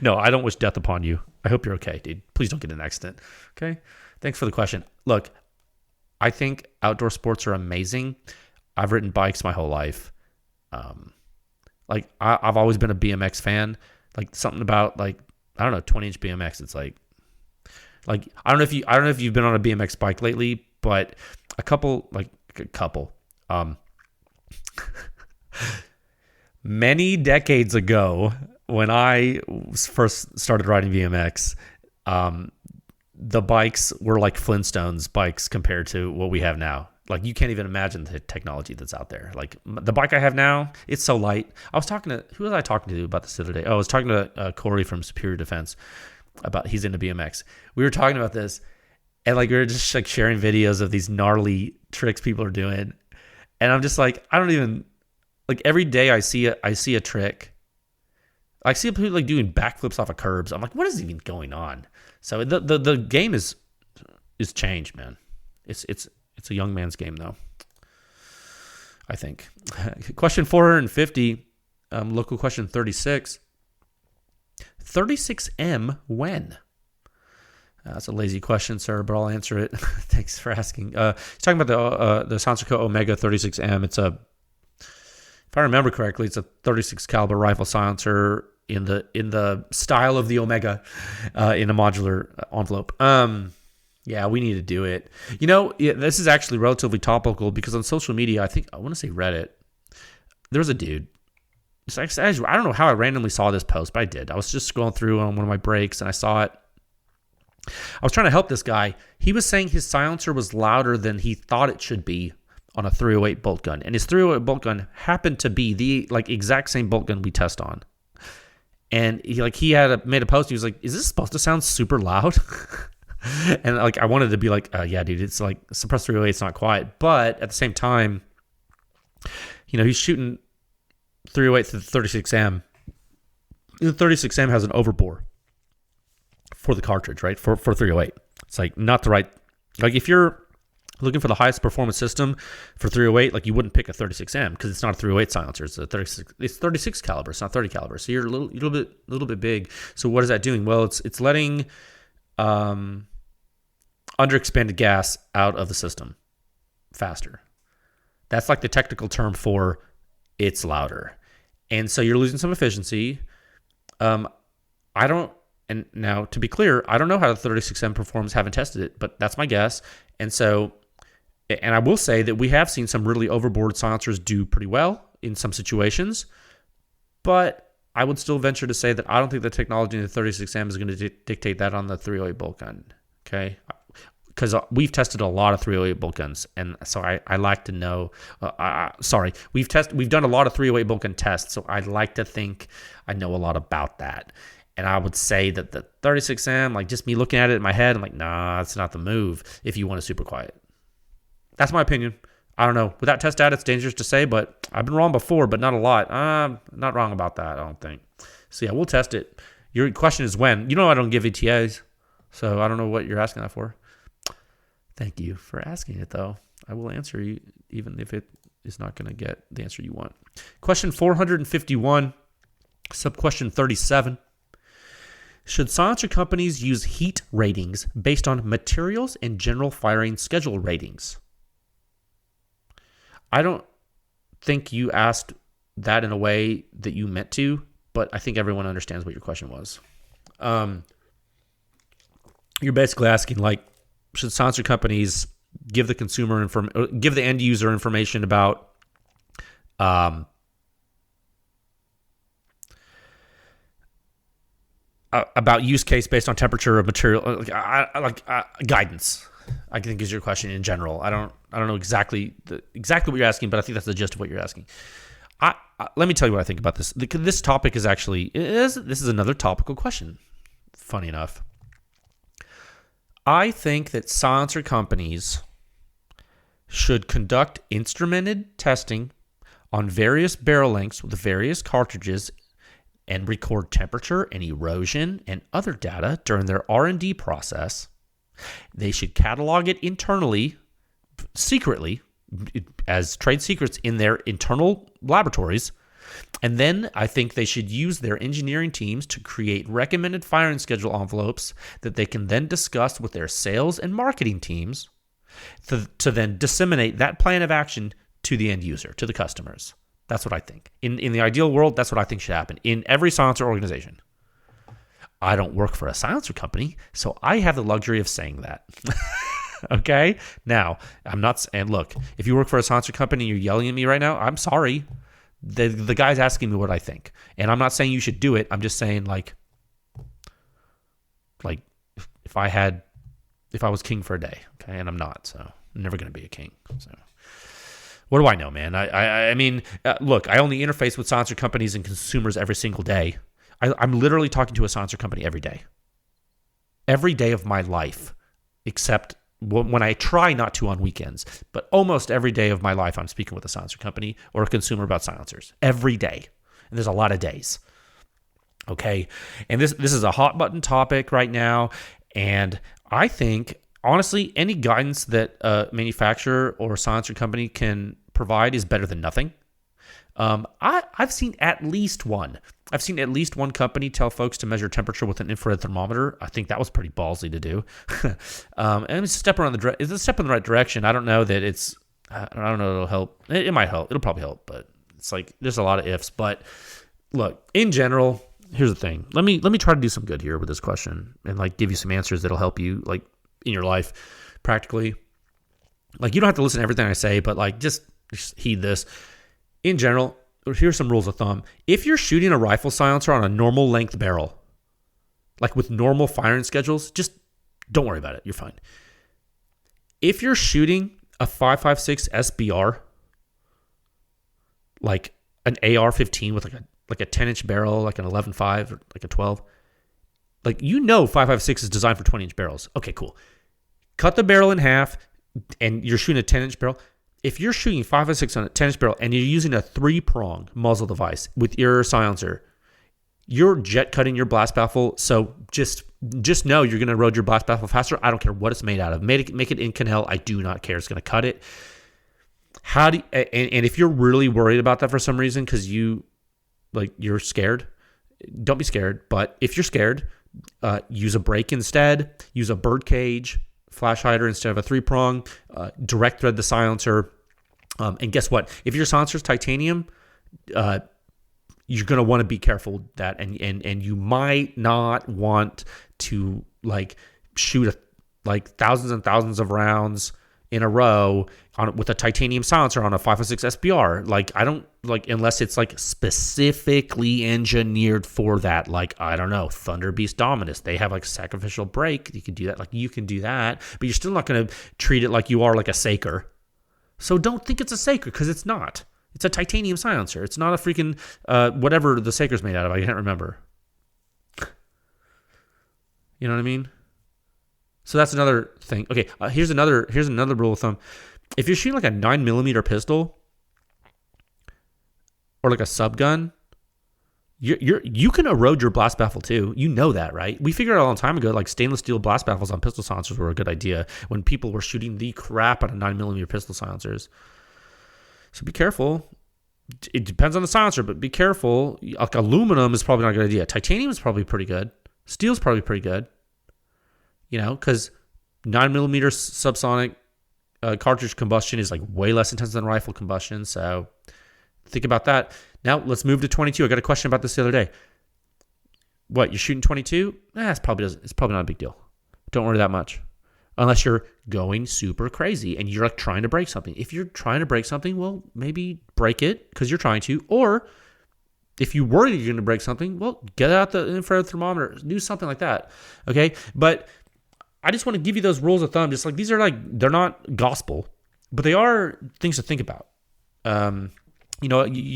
No, I don't wish death upon you. I hope you're okay, dude. Please don't get in an accident. Okay? Thanks for the question. Look, I think outdoor sports are amazing. I've ridden bikes my whole life. Like, I've always been a BMX fan. Like, something about, like, I don't know, 20-inch BMX. It's like I don't know if you've been on a BMX bike lately, but a couple. Many decades ago, when I first started riding BMX, the bikes were like Flintstones bikes compared to what we have now. Like, you can't even imagine the technology that's out there. Like, the bike I have now, it's so light. Who was I talking to about this the other day? Oh, I was talking to Corey from Superior Defense he's into BMX. We were talking about this, and, like, we were just, like, sharing videos of these gnarly tricks people are doing. And I'm just like, I don't even, like, every day I see a trick. I see people, like, doing backflips off of curbs. I'm like, what is even going on? So the game is changed, man. It's a young man's game, though, I think. Question 450, local question 36. 36M when? That's a lazy question, sir, but I'll answer it. Thanks for asking. He's talking about the Sansoco Omega 36M. It's if I remember correctly, it's a 36 caliber rifle silencer in the style of the Omega, in a modular envelope. Yeah, we need to do it. This is actually relatively topical because on social media, I want to say Reddit, there's a dude. I don't know how I randomly saw this post, but I did. I was just scrolling through on one of my breaks and I saw it. I was trying to help this guy. He was saying his silencer was louder than he thought it should be on a 308 bolt gun. And his 308 bolt gun happened to be the exact same bolt gun we test on. And he had made a post. He was like, "Is this supposed to sound super loud?" And I wanted to be like, "Yeah, dude, it's like suppressed 308. It's not quiet." But at the same time, he's shooting 308 to the 36M. The 36M has an overbore for the cartridge, right? For 308. It's not the right, if you're looking for the highest performance system for 308, you wouldn't pick a 36M because it's not a 308 silencer. It's a 36 caliber. It's not 30 caliber. So you're a little bit big. So what is that doing? Well, it's letting underexpanded gas out of the system faster. That's the technical term for it's louder. And so you're losing some efficiency. And now, to be clear, I don't know how the 36M performs, haven't tested it, but that's my guess. And I will say that we have seen some really overboard silencers do pretty well in some situations, but I would still venture to say that I don't think the technology in the 36M is going to dictate that on the 308 bolt gun, okay? Because we've tested a lot of 308 bolt guns, and so I like to know. We've done a lot of 308 bolt gun tests, so I'd like to think I know a lot about that. And I would say that the 36M, just me looking at it in my head, I'm like, nah, that's not the move if you want a super quiet. That's my opinion. I don't know. Without test data, it's dangerous to say, but I've been wrong before, but not a lot. Not wrong about that, I don't think. So yeah, we'll test it. Your question is when. I don't give ETAs, so I don't know what you're asking that for. Thank you for asking it, though. I will answer you, even if it is not going to get the answer you want. Question 451, sub-question 37. Should silencer companies use heat ratings based on materials and general firing schedule ratings? I don't think you asked that in a way that you meant to, but I think everyone understands what your question was. You're basically asking, should silencer companies give the end user information about use case based on temperature of material, guidance, I think is your question in general. I don't know exactly what you're asking, but I think that's the gist of what you're asking. Let me tell you what I think about this. This topic is this is another topical question, funny enough. I think that silencer companies should conduct instrumented testing on various barrel lengths with various cartridges and record temperature and erosion and other data during their R&D process. They should catalog it internally, secretly, as trade secrets in their internal laboratories. And then I think they should use their engineering teams to create recommended firing schedule envelopes that they can then discuss with their sales and marketing teams to then disseminate that plan of action to the end user, to the customers. That's what I think. In the ideal world, that's what I think should happen in every silencer organization. I don't work for a silencer company, so I have the luxury of saying that. Okay? Now, I'm not... And look, if you work for a silencer company and you're yelling at me right now, I'm sorry. The guy's asking me what I think. And I'm not saying you should do it. I'm just saying, if I was king for a day, okay? And I'm not, so I'm never going to be a king, so... What do I know, man? I mean, look, I only interface with silencer companies and consumers every single day. I'm literally talking to a silencer company every day. Every day of my life, except when I try not to on weekends. But almost every day of my life, I'm speaking with a silencer company or a consumer about silencers. Every day. And there's a lot of days. Okay? And this is a hot button topic right now. And I think honestly, any guidance that a manufacturer or silencer company can provide is better than nothing. I've seen at least one. I've seen at least one company tell folks to measure temperature with an infrared thermometer. I think that was pretty ballsy to do. And it's a step it's a step in the right direction. I don't know that it's. I don't know. It'll help. It might help. It'll probably help, but it's like there's a lot of ifs. But look, in general, here's the thing. Let me try to do some good here with this question and like give you some answers that'll help you like in your life practically. Like you don't have to listen to everything I say, but like just heed this. In general, here's some rules of thumb. If you're shooting a rifle silencer on a normal length barrel, like with normal firing schedules, just don't worry about it. You're fine. If you're shooting a 5.56 SBR, like an AR-15 with like a 10-inch barrel, like an 11.5 or like a 12, like 5.56 is designed for 20-inch barrels. Okay, cool. Cut the barrel in half, and you're shooting a 10-inch barrel. If you're shooting 5.56 on a 10-inch barrel and you're using a 3-prong muzzle device with your silencer, you're jet cutting your blast baffle. So just know you're going to erode your blast baffle faster. I don't care what it's made out of. Make it Inconel. I do not care. It's going to cut it. And if you're really worried about that for some reason because you're scared, don't be scared. But if you're scared, use a brake instead. Use a bird cage flash hider instead of a 3-prong, direct thread the silencer. And guess what? If your silencer is titanium, you're going to want to be careful with that. And you might not want to like shoot thousands and thousands of rounds in a row with a titanium silencer on a 5.56 SBR. Like I don't like unless it's like specifically engineered for that. Like I don't know, Thunder Beast Dominus. They have like sacrificial brake. You can do that. Like you can do that, but you're still not going to treat it like you are like a Saker. So don't think it's a Saker because it's not. It's a titanium silencer. It's not a freaking whatever the Saker's made out of. I can't remember. You know what I mean? So that's another thing. Okay, here's another rule of thumb. If you're shooting like a 9mm pistol or like a subgun, you can erode your blast baffle too. You know that, right? We figured out a long time ago, like stainless steel blast baffles on pistol silencers were a good idea when people were shooting the crap out of 9mm pistol silencers. So be careful. It depends on the silencer, but be careful. Like aluminum is probably not a good idea. Titanium is probably pretty good. Steel's probably pretty good. Because 9mm subsonic cartridge combustion is like way less intense than rifle combustion. So think about that. Now let's move to 22. I got a question about this the other day. What, you're shooting 22? It's probably not a big deal. Don't worry that much. Unless you're going super crazy and you're like trying to break something. If you're trying to break something, well, maybe break it because you're trying to. Or if you worry you're going to break something, well, get out the infrared thermometer. Do something like that. Okay? But I just want to give you those rules of thumb. Just like these are like, they're not gospel, but they are things to think about. You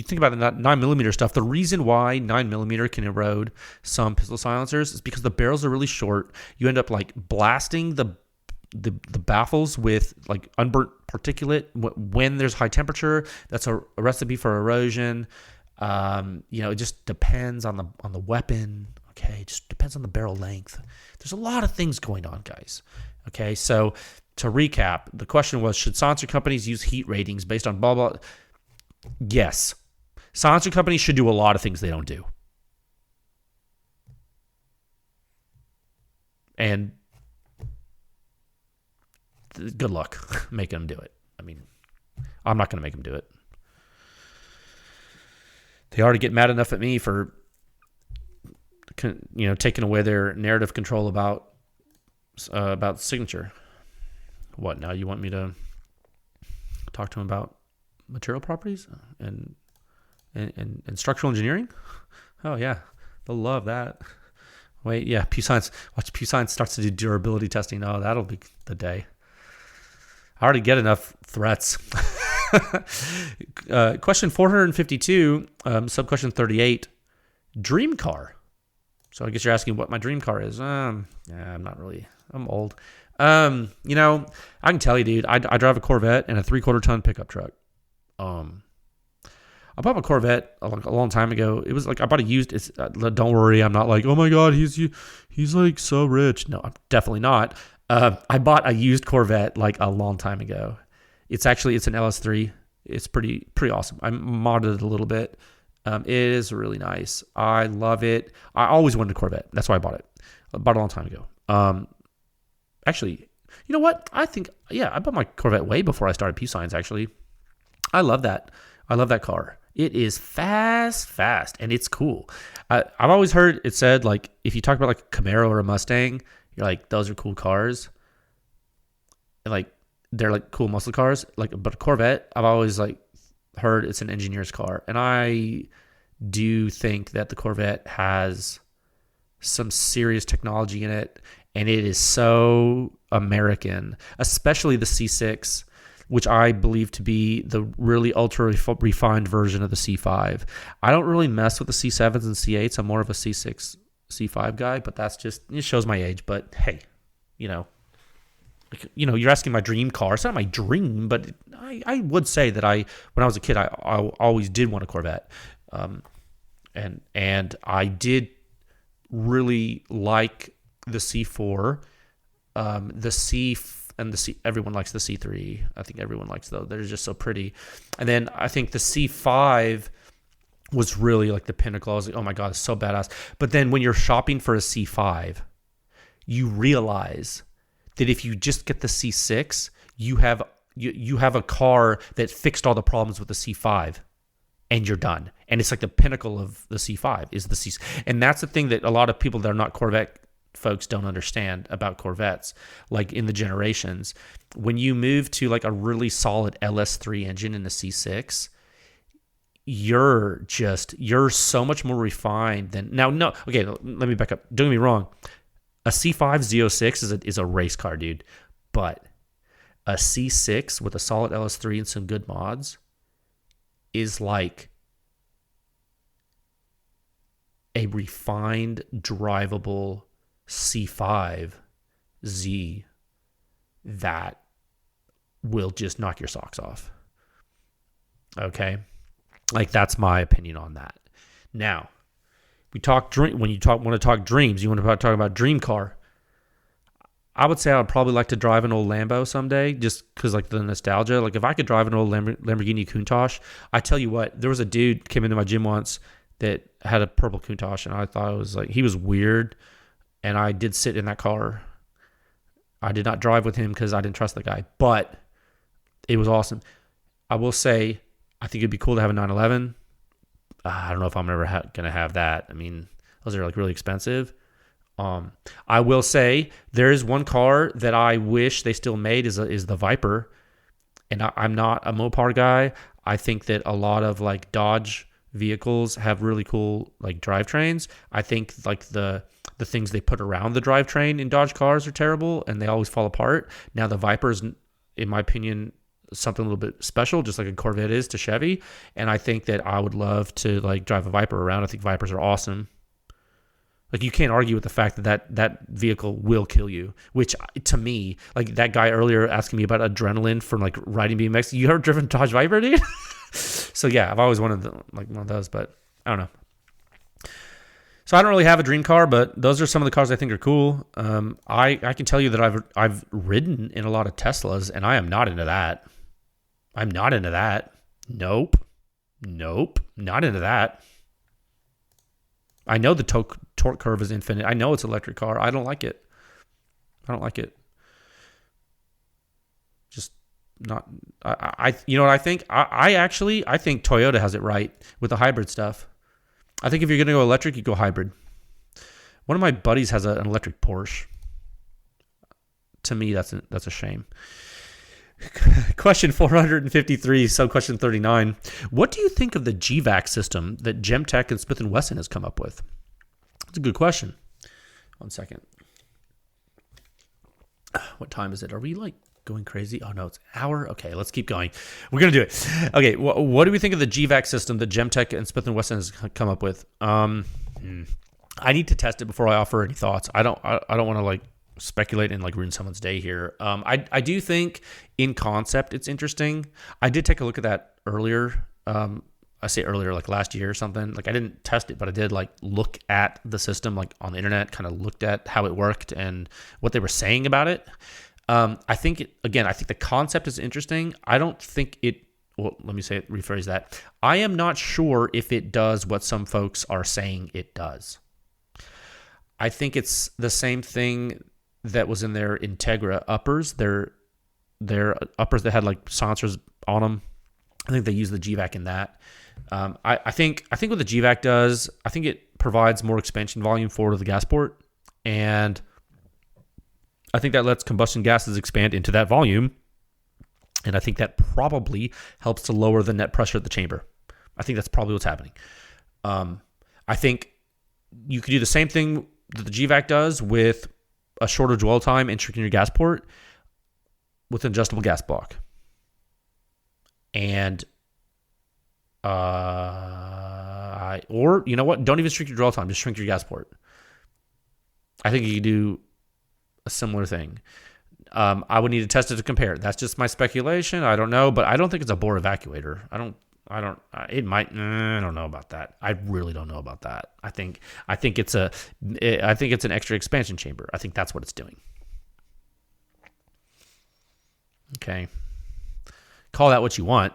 think about that 9mm stuff. The reason why 9mm can erode some pistol silencers is because the barrels are really short. You end up like blasting the baffles with like unburnt particulate when there's high temperature. That's a recipe for erosion. It just depends on the weapon. Okay, it just depends on the barrel length. There's a lot of things going on, guys. Okay, so to recap, the question was, should silencer companies use heat ratings based on blah, blah? Yes. Silencer companies should do a lot of things they don't do. And good luck making them do it. I mean, I'm not going to make them do it. They already get mad enough at me for taking away their narrative control about signature. What, now you want me to talk to them about material properties and structural engineering? Oh yeah, they'll love that. Wait, yeah, Pew Science. Watch Pew Science starts to do durability testing. Oh, that'll be the day. I already get enough threats. Question 452, sub-question 38, dream car. So I guess you're asking what my dream car is. I'm not really. I'm old. I can tell you, dude, I drive a Corvette and a 3/4 ton pickup truck. I bought my Corvette a long time ago. It was like I bought a used. Don't worry, I'm not like, oh my god, he's like so rich. No, I'm definitely not. I bought a used Corvette like a long time ago. It's an LS3. It's pretty awesome. I modded it a little bit. It is really nice. I love it. I always wanted a Corvette. That's why I bought it. I bought it a long time ago. Actually, you know what? I bought my Corvette way before I started Peace Signs, actually. I love that. I love that car. It is fast, and it's cool. I've always heard it said, like, if you talk about like a Camaro or a Mustang, you're like, those are cool cars. And like, they're like cool muscle cars. Like, but a Corvette, I've always like heard it's an engineer's car. And I do think that the Corvette has some serious technology in it. And it is so American, especially the C6, which I believe to be the really ultra refined version of the C5. I don't really mess with the C7s and C8s. I'm more of a C6, C5 guy, but it shows my age. But hey, you're asking my dream car. It's not my dream, but I would say that when I was a kid, I always did want a Corvette. And I did really like the C4, the C and the C. Everyone likes the C3. I think everyone likes those. They're just so pretty. And then I think the C5 was really like the pinnacle. I was like, oh my God, it's so badass. But then when you're shopping for a C5, you realize that if you just get the C6, you have a car that fixed all the problems with the C5, and you're done. And it's like the pinnacle of the C5 is the C. And that's the thing that a lot of people that are not Corvette folks don't understand about Corvettes, like in the generations. When you move to like a really solid LS3 engine in the C6, you're so much more refined than now. No, okay, let me back up. Don't get me wrong. A C5 Z06 is a race car, dude. But a C6 with a solid LS3 and some good mods is like a refined, drivable C5 Z that will just knock your socks off. Okay? Like, that's my opinion on that. Now, when you want to talk dreams, you want to talk about dream car. I would say I would probably like to drive an old Lambo someday, just because like the nostalgia. Like if I could drive an old Lamborghini Countach, I tell you what, there was a dude came into my gym once that had a purple Countach, and I thought it was like, he was weird, and I did sit in that car. I did not drive with him because I didn't trust the guy, but it was awesome. I will say, I think it'd be cool to have a 911. I don't know if I'm ever going to have that. I mean, those are like really expensive. I will say there is one car that I wish they still made is the Viper. And I'm not a Mopar guy. I think that a lot of like Dodge vehicles have really cool like drivetrains. I think like the things they put around the drivetrain in Dodge cars are terrible and they always fall apart. Now the Viper's, in my opinion, something a little bit special, just like a Corvette is to Chevy. And I think that I would love to like drive a Viper around. I think Vipers are awesome. Like you can't argue with the fact that vehicle will kill you, which to me, like that guy earlier asking me about adrenaline from like riding BMX. You ever driven Dodge Viper, dude? So yeah, I've always wanted one of those, but I don't know. So I don't really have a dream car, but those are some of the cars I think are cool. I can tell you that I've ridden in a lot of Teslas, and I am not into that. I'm not into that. Nope. Not into that. I know the torque curve is infinite. I know it's an electric car. I don't like it. Just not. You know what I think? I think Toyota has it right with the hybrid stuff. I think if you're going to go electric, you go hybrid. One of my buddies has an electric Porsche. To me, that's a shame. Question 453, sub-question 39. What do you think of the GVAC system that Gemtech and Smith & Wesson has come up with? That's a good question. 1 second. What time is it? Are we like going crazy? Oh no, it's an hour. Okay, let's keep going. We're going to do it. Okay, what do we think of the GVAC system that Gemtech and Smith & Wesson has come up with? I need to test it before I offer any thoughts. I don't want to like speculate and like ruin someone's day here. I do think in concept it's interesting. I did take a look at that earlier. I say earlier, like last year or something. Like I didn't test it, but I did like look at the system like on the internet, kind of looked at how it worked and what they were saying about it. I think the concept is interesting. I don't think it, well, let me rephrase that. I am not sure if it does what some folks are saying it does. I think it's the same thing that was in their Integra uppers. Their uppers that had like silencers on them. I think they use the GVAC in that. I think what the GVAC does, I think it provides more expansion volume forward of the gas port, and I think that lets combustion gases expand into that volume, and I think that probably helps to lower the net pressure at the chamber. I think that's probably what's happening. I think you could do the same thing that the GVAC does with a shorter dwell time and shrinking your gas port with an adjustable gas block. And or you know what? Don't even shrink your dwell time. Just shrink your gas port. I think you could do a similar thing. I would need to test it to compare. That's just my speculation. I don't know, but I don't think it's a bore evacuator. It might. I don't know about that. I really don't know about that. I think it's an extra expansion chamber. I think that's what it's doing. Okay. Call that what you want.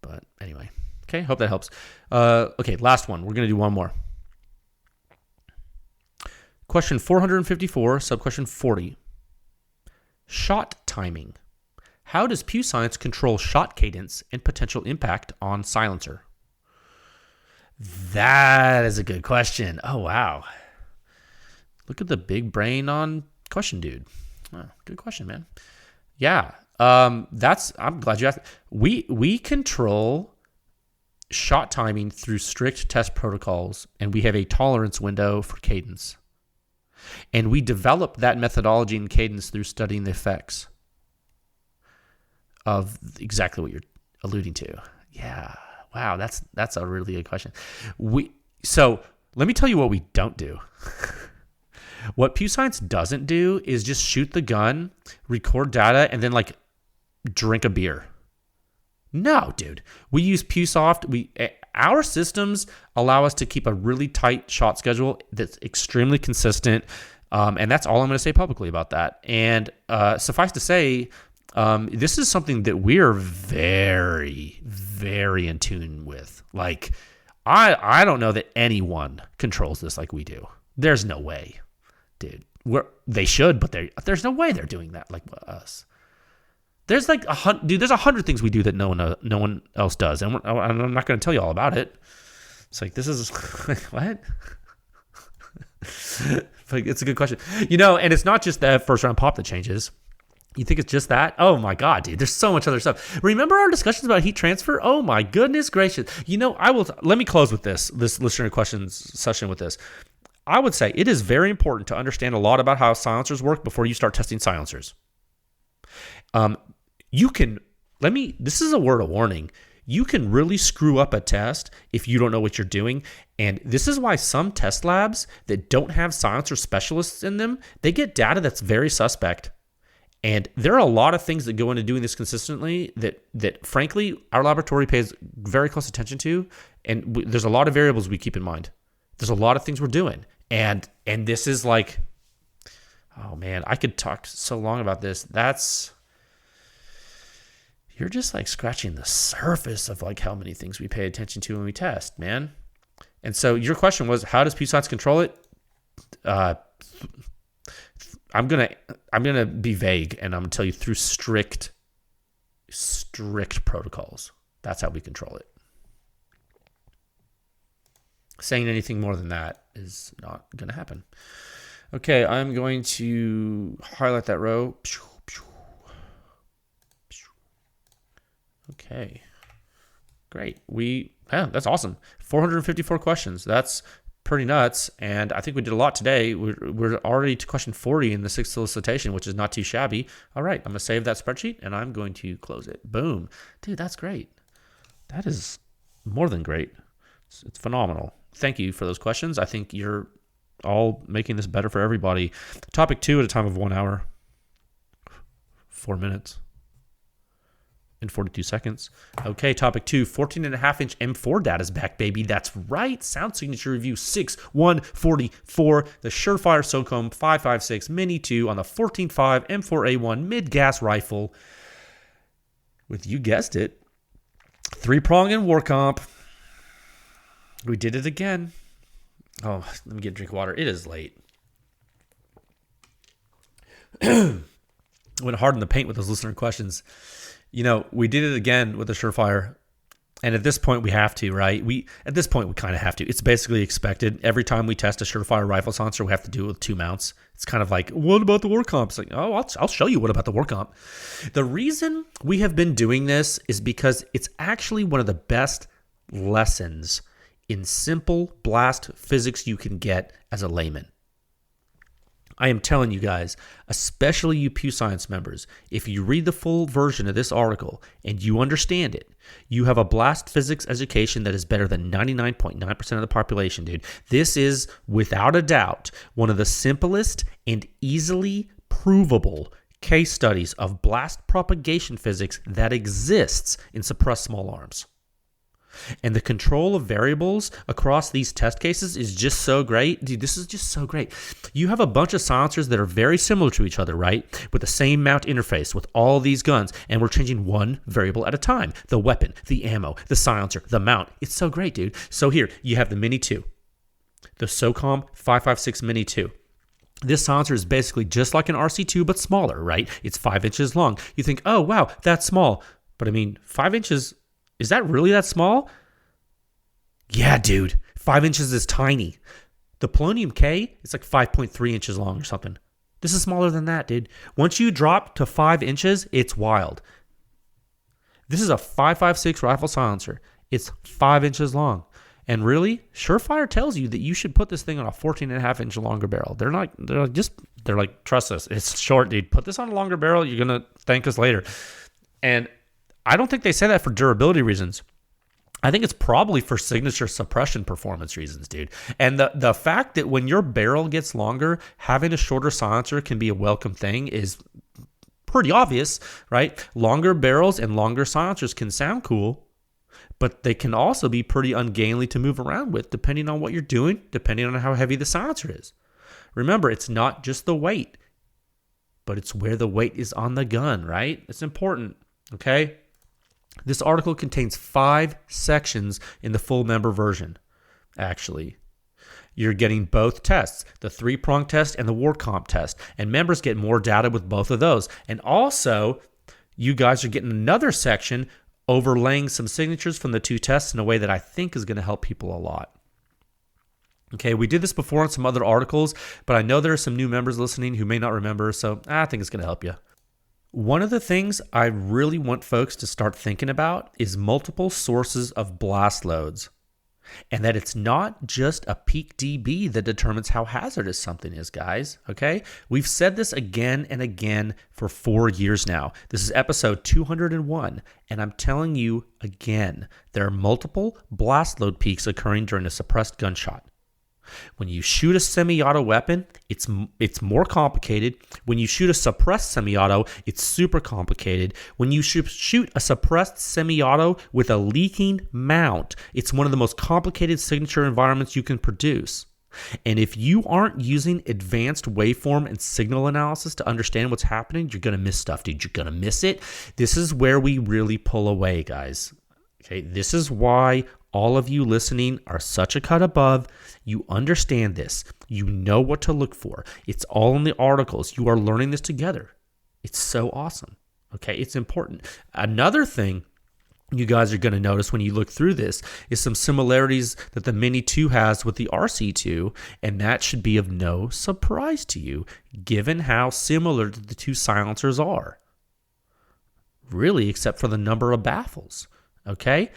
But anyway. Okay, hope that helps. Okay, last one. We're going to do one more. Question 454, subquestion 40. Shot timing. How does PewScience control shot cadence and potential impact on silencer? That is a good question. Oh, wow. Look at the big brain on question, dude. Oh, good question, man. Yeah. I'm glad you asked. We control shot timing through strict test protocols, and we have a tolerance window for cadence. And we develop that methodology and cadence through studying the effects of exactly what you're alluding to. Yeah. Wow, that's a really good question. So let me tell you what we don't do. What PewScience doesn't do is just shoot the gun, record data, and then like drink a beer. No, dude. We use PewSoft. Our systems allow us to keep a really tight shot schedule that's extremely consistent, and that's all I'm going to say publicly about that. And suffice to say, this is something that we're very, very in tune with. Like, I don't know that anyone controls this like we do. There's no way, dude. They should, but there's no way they're doing that like us. There's like there's 100 things we do that no one else does, and I'm not going to tell you all about it. It's like, this is what? Like, it's a good question, and it's not just that first round pop that changes. You think it's just that? Oh my God, dude! There's so much other stuff. Remember our discussions about heat transfer? Oh my goodness gracious! Let me close with this listener questions session with this. I would say it is very important to understand a lot about how silencers work before you start testing silencers. This is a word of warning. You can really screw up a test if you don't know what you're doing. And this is why some test labs that don't have silencer specialists in them, they get data that's very suspect. And there are a lot of things that go into doing this consistently that frankly, our laboratory pays very close attention to. And there's a lot of variables we keep in mind. There's a lot of things we're doing. And this is like, oh man, I could talk so long about this. You're just like scratching the surface of like how many things we pay attention to when we test, man. And so your question was, how does PewScience control it? I'm gonna be vague, and I'm gonna tell you through strict protocols. That's how we control it. Saying anything more than that is not gonna happen. Okay, I'm going to highlight that row. Okay, great. That's awesome. 454 questions. That's pretty nuts. And I think we did a lot today. We're already to question 40 in the 6th solicitation, which is not too shabby. All right, I'm going to save that spreadsheet and I'm going to close it. Boom. Dude, that's great. That is more than great. It's phenomenal. Thank you for those questions. I think you're all making this better for everybody. Topic 2 at a time of 1 hour, 4 minutes. in 42 seconds. Okay, topic 2, 14.5-inch M4 data is back, baby. That's right. Sound signature review 6144. The Surefire SOCOM556-MINI2 on the 14.5 M4A1 midgas rifle with, you guessed it, 3-prong and WARCOMP. We did it again. Oh, let me get a drink of water. It is late. Went hard in the paint with those listener questions. You know, we did it again with the Surefire, and at this point we have to, right? At this point we kind of have to. It's basically expected. Every time we test a Surefire rifle silencer, we have to do it with 2 mounts. It's kind of like, what about the WARCOMP? It's like, oh, I'll show you what about the WARCOMP. The reason we have been doing this is because it's actually one of the best lessons in simple blast physics you can get as a layman. I am telling you guys, especially you Pew Science members, if you read the full version of this article and you understand it, you have a blast physics education that is better than 99.9% of the population, dude. This is, without a doubt, one of the simplest and easily provable case studies of blast propagation physics that exists in suppressed small arms. And the control of variables across these test cases is just so great. Dude, this is just so great. You have a bunch of silencers that are very similar to each other, right? With the same mount interface with all these guns, and we're changing one variable at a time. The weapon, the ammo, the silencer, the mount. It's so great, dude. So here, you have the Mini2, the SOCOM556-MINI2. This silencer is basically just like an RC2, but smaller, right? It's 5 inches long. You think, oh, wow, that's small. But I mean, 5 inches... is that really that small? Yeah, dude. 5 inches is tiny. The Polonium K is like 5.3 inches long or something. This is smaller than that, dude. Once you drop to 5 inches, it's wild. This is a 5.56 rifle silencer. It's 5 inches long. And really, Surefire tells you that you should put this thing on a 14.5-inch longer barrel. They're like, trust us, it's short, dude. Put this on a longer barrel. You're going to thank us later. And I don't think they say that for durability reasons. I think it's probably for signature suppression performance reasons, dude. And the fact that when your barrel gets longer, having a shorter silencer can be a welcome thing is pretty obvious, right? Longer barrels and longer silencers can sound cool, but they can also be pretty ungainly to move around with, depending on what you're doing, depending on how heavy the silencer is. Remember, it's not just the weight, but it's where the weight is on the gun, right? It's important, okay? This article contains 5 sections in the full member version, actually. You're getting both tests, the 3-prong test and the WARCOMP test, and members get more data with both of those. And also, you guys are getting another section overlaying some signatures from the 2 tests in a way that I think is going to help people a lot. Okay, we did this before in some other articles, but I know there are some new members listening who may not remember, so I think it's going to help you. One of the things I really want folks to start thinking about is multiple sources of blast loads, and that it's not just a peak dB that determines how hazardous something is, guys, okay? We've said this again and again for 4 years now. This is episode 201, and I'm telling you again, there are multiple blast load peaks occurring during a suppressed gunshot. When you shoot a semi-auto weapon, it's more complicated. When you shoot a suppressed semi-auto, it's super complicated. When you shoot a suppressed semi-auto with a leaking mount, it's one of the most complicated signature environments you can produce. And if you aren't using advanced waveform and signal analysis to understand what's happening, you're going to miss stuff, dude. You're going to miss it. This is where we really pull away, guys. Okay, this is why all of you listening are such a cut above. You understand this. You know what to look for. It's all in the articles. You are learning this together. It's so awesome. Okay, it's important. Another thing you guys are going to notice when you look through this is some similarities that the Mini2 has with the RC2, and that should be of no surprise to you, given how similar the 2 silencers are. Really, except for the number of baffles. Okay?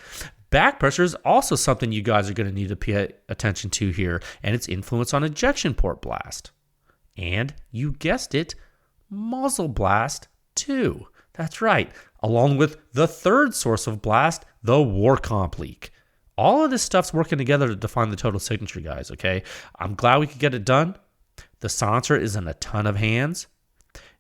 Back pressure is also something you guys are going to need to pay attention to here, and its influence on ejection port blast. And, you guessed it, muzzle blast too. That's right, along with the 3rd source of blast, the WARCOMP leak. All of this stuff's working together to define the total signature, guys, okay? I'm glad we could get it done. The silencer is in a ton of hands.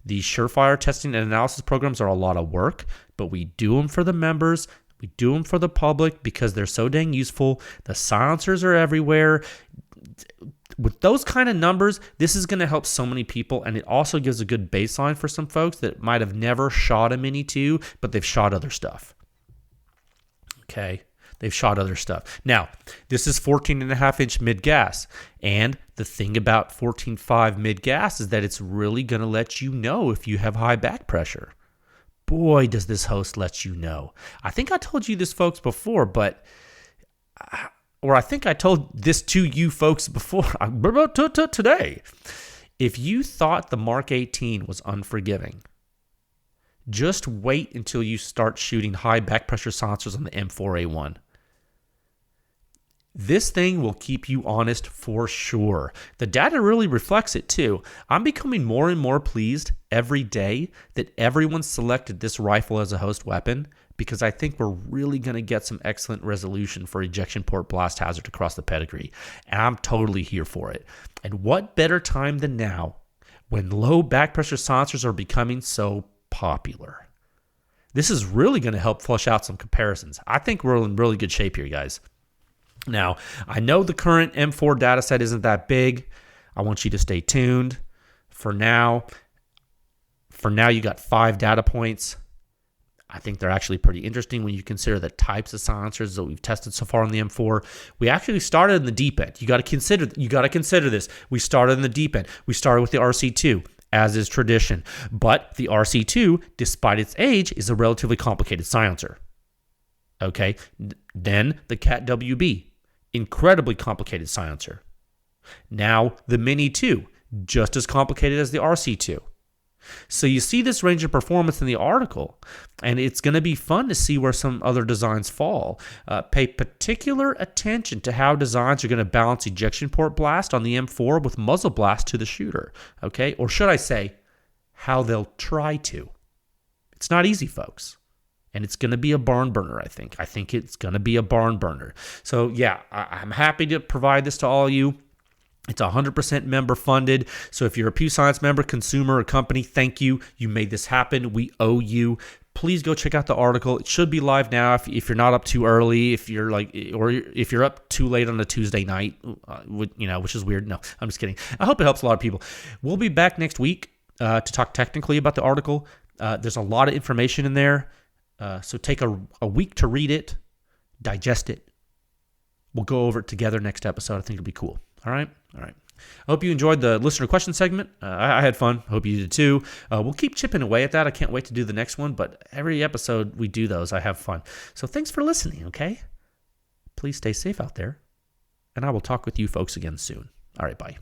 These Surefire testing and analysis programs are a lot of work, but we do them for the members. We do them for the public because they're so dang useful. The silencers are everywhere. With those kind of numbers, this is going to help so many people, and it also gives a good baseline for some folks that might have never shot a Mini 2, but they've shot other stuff. Okay, they've shot other stuff. Now, this is 14.5-inch mid-gas, and the thing about 14.5 mid-gas is that it's really going to let you know if you have high back pressure. Boy, does this host let you know. I think I told you this, folks, before, but... or I think I told this to you folks before. Today. If you thought the Mark 18 was unforgiving, just wait until you start shooting high back pressure silencers on the M4A1. This thing will keep you honest for sure. The data really reflects it too. I'm becoming more and more pleased every day that everyone selected this rifle as a host weapon, because I think we're really going to get some excellent resolution for ejection port blast hazard across the pedigree. And I'm totally here for it. And what better time than now when low back pressure silencers are becoming so popular? This is really going to help flush out some comparisons. I think we're in really good shape here, guys. Now, I know the current M4 data set isn't that big. I want you to stay tuned. For now, you got 5 data points. I think they're actually pretty interesting when you consider the types of silencers that we've tested so far on the M4. We actually started in the deep end. You got to consider this. We started in the deep end. We started with the RC2, as is tradition. But the RC2, despite its age, is a relatively complicated silencer. Okay, then the Cat WB, incredibly complicated silencer. Now the Mini 2, just as complicated as the RC2. So you see this range of performance in the article, and it's going to be fun to see where some other designs fall. Pay particular attention to how designs are going to balance ejection port blast on the M4 with muzzle blast to the shooter. Okay, or should I say, how they'll try to. It's not easy, folks. And it's going to be a barn burner, I think. I think it's going to be a barn burner. So, yeah, I'm happy to provide this to all of you. It's 100% member funded. So if you're a Pew Science member, consumer, or company, thank you. You made this happen. We owe you. Please go check out the article. It should be live now if you're not up too early, if you're up too late on a Tuesday night, which is weird. No, I'm just kidding. I hope it helps a lot of people. We'll be back next week to talk technically about the article. There's a lot of information in there. So take a week to read it, digest it. We'll go over it together next episode. I think it'll be cool. All right. I hope you enjoyed the listener question segment. I had fun. Hope you did too. We'll keep chipping away at that. I can't wait to do the next one, but every episode we do those, I have fun. So thanks for listening, okay? Please stay safe out there, and I will talk with you folks again soon. All right, bye.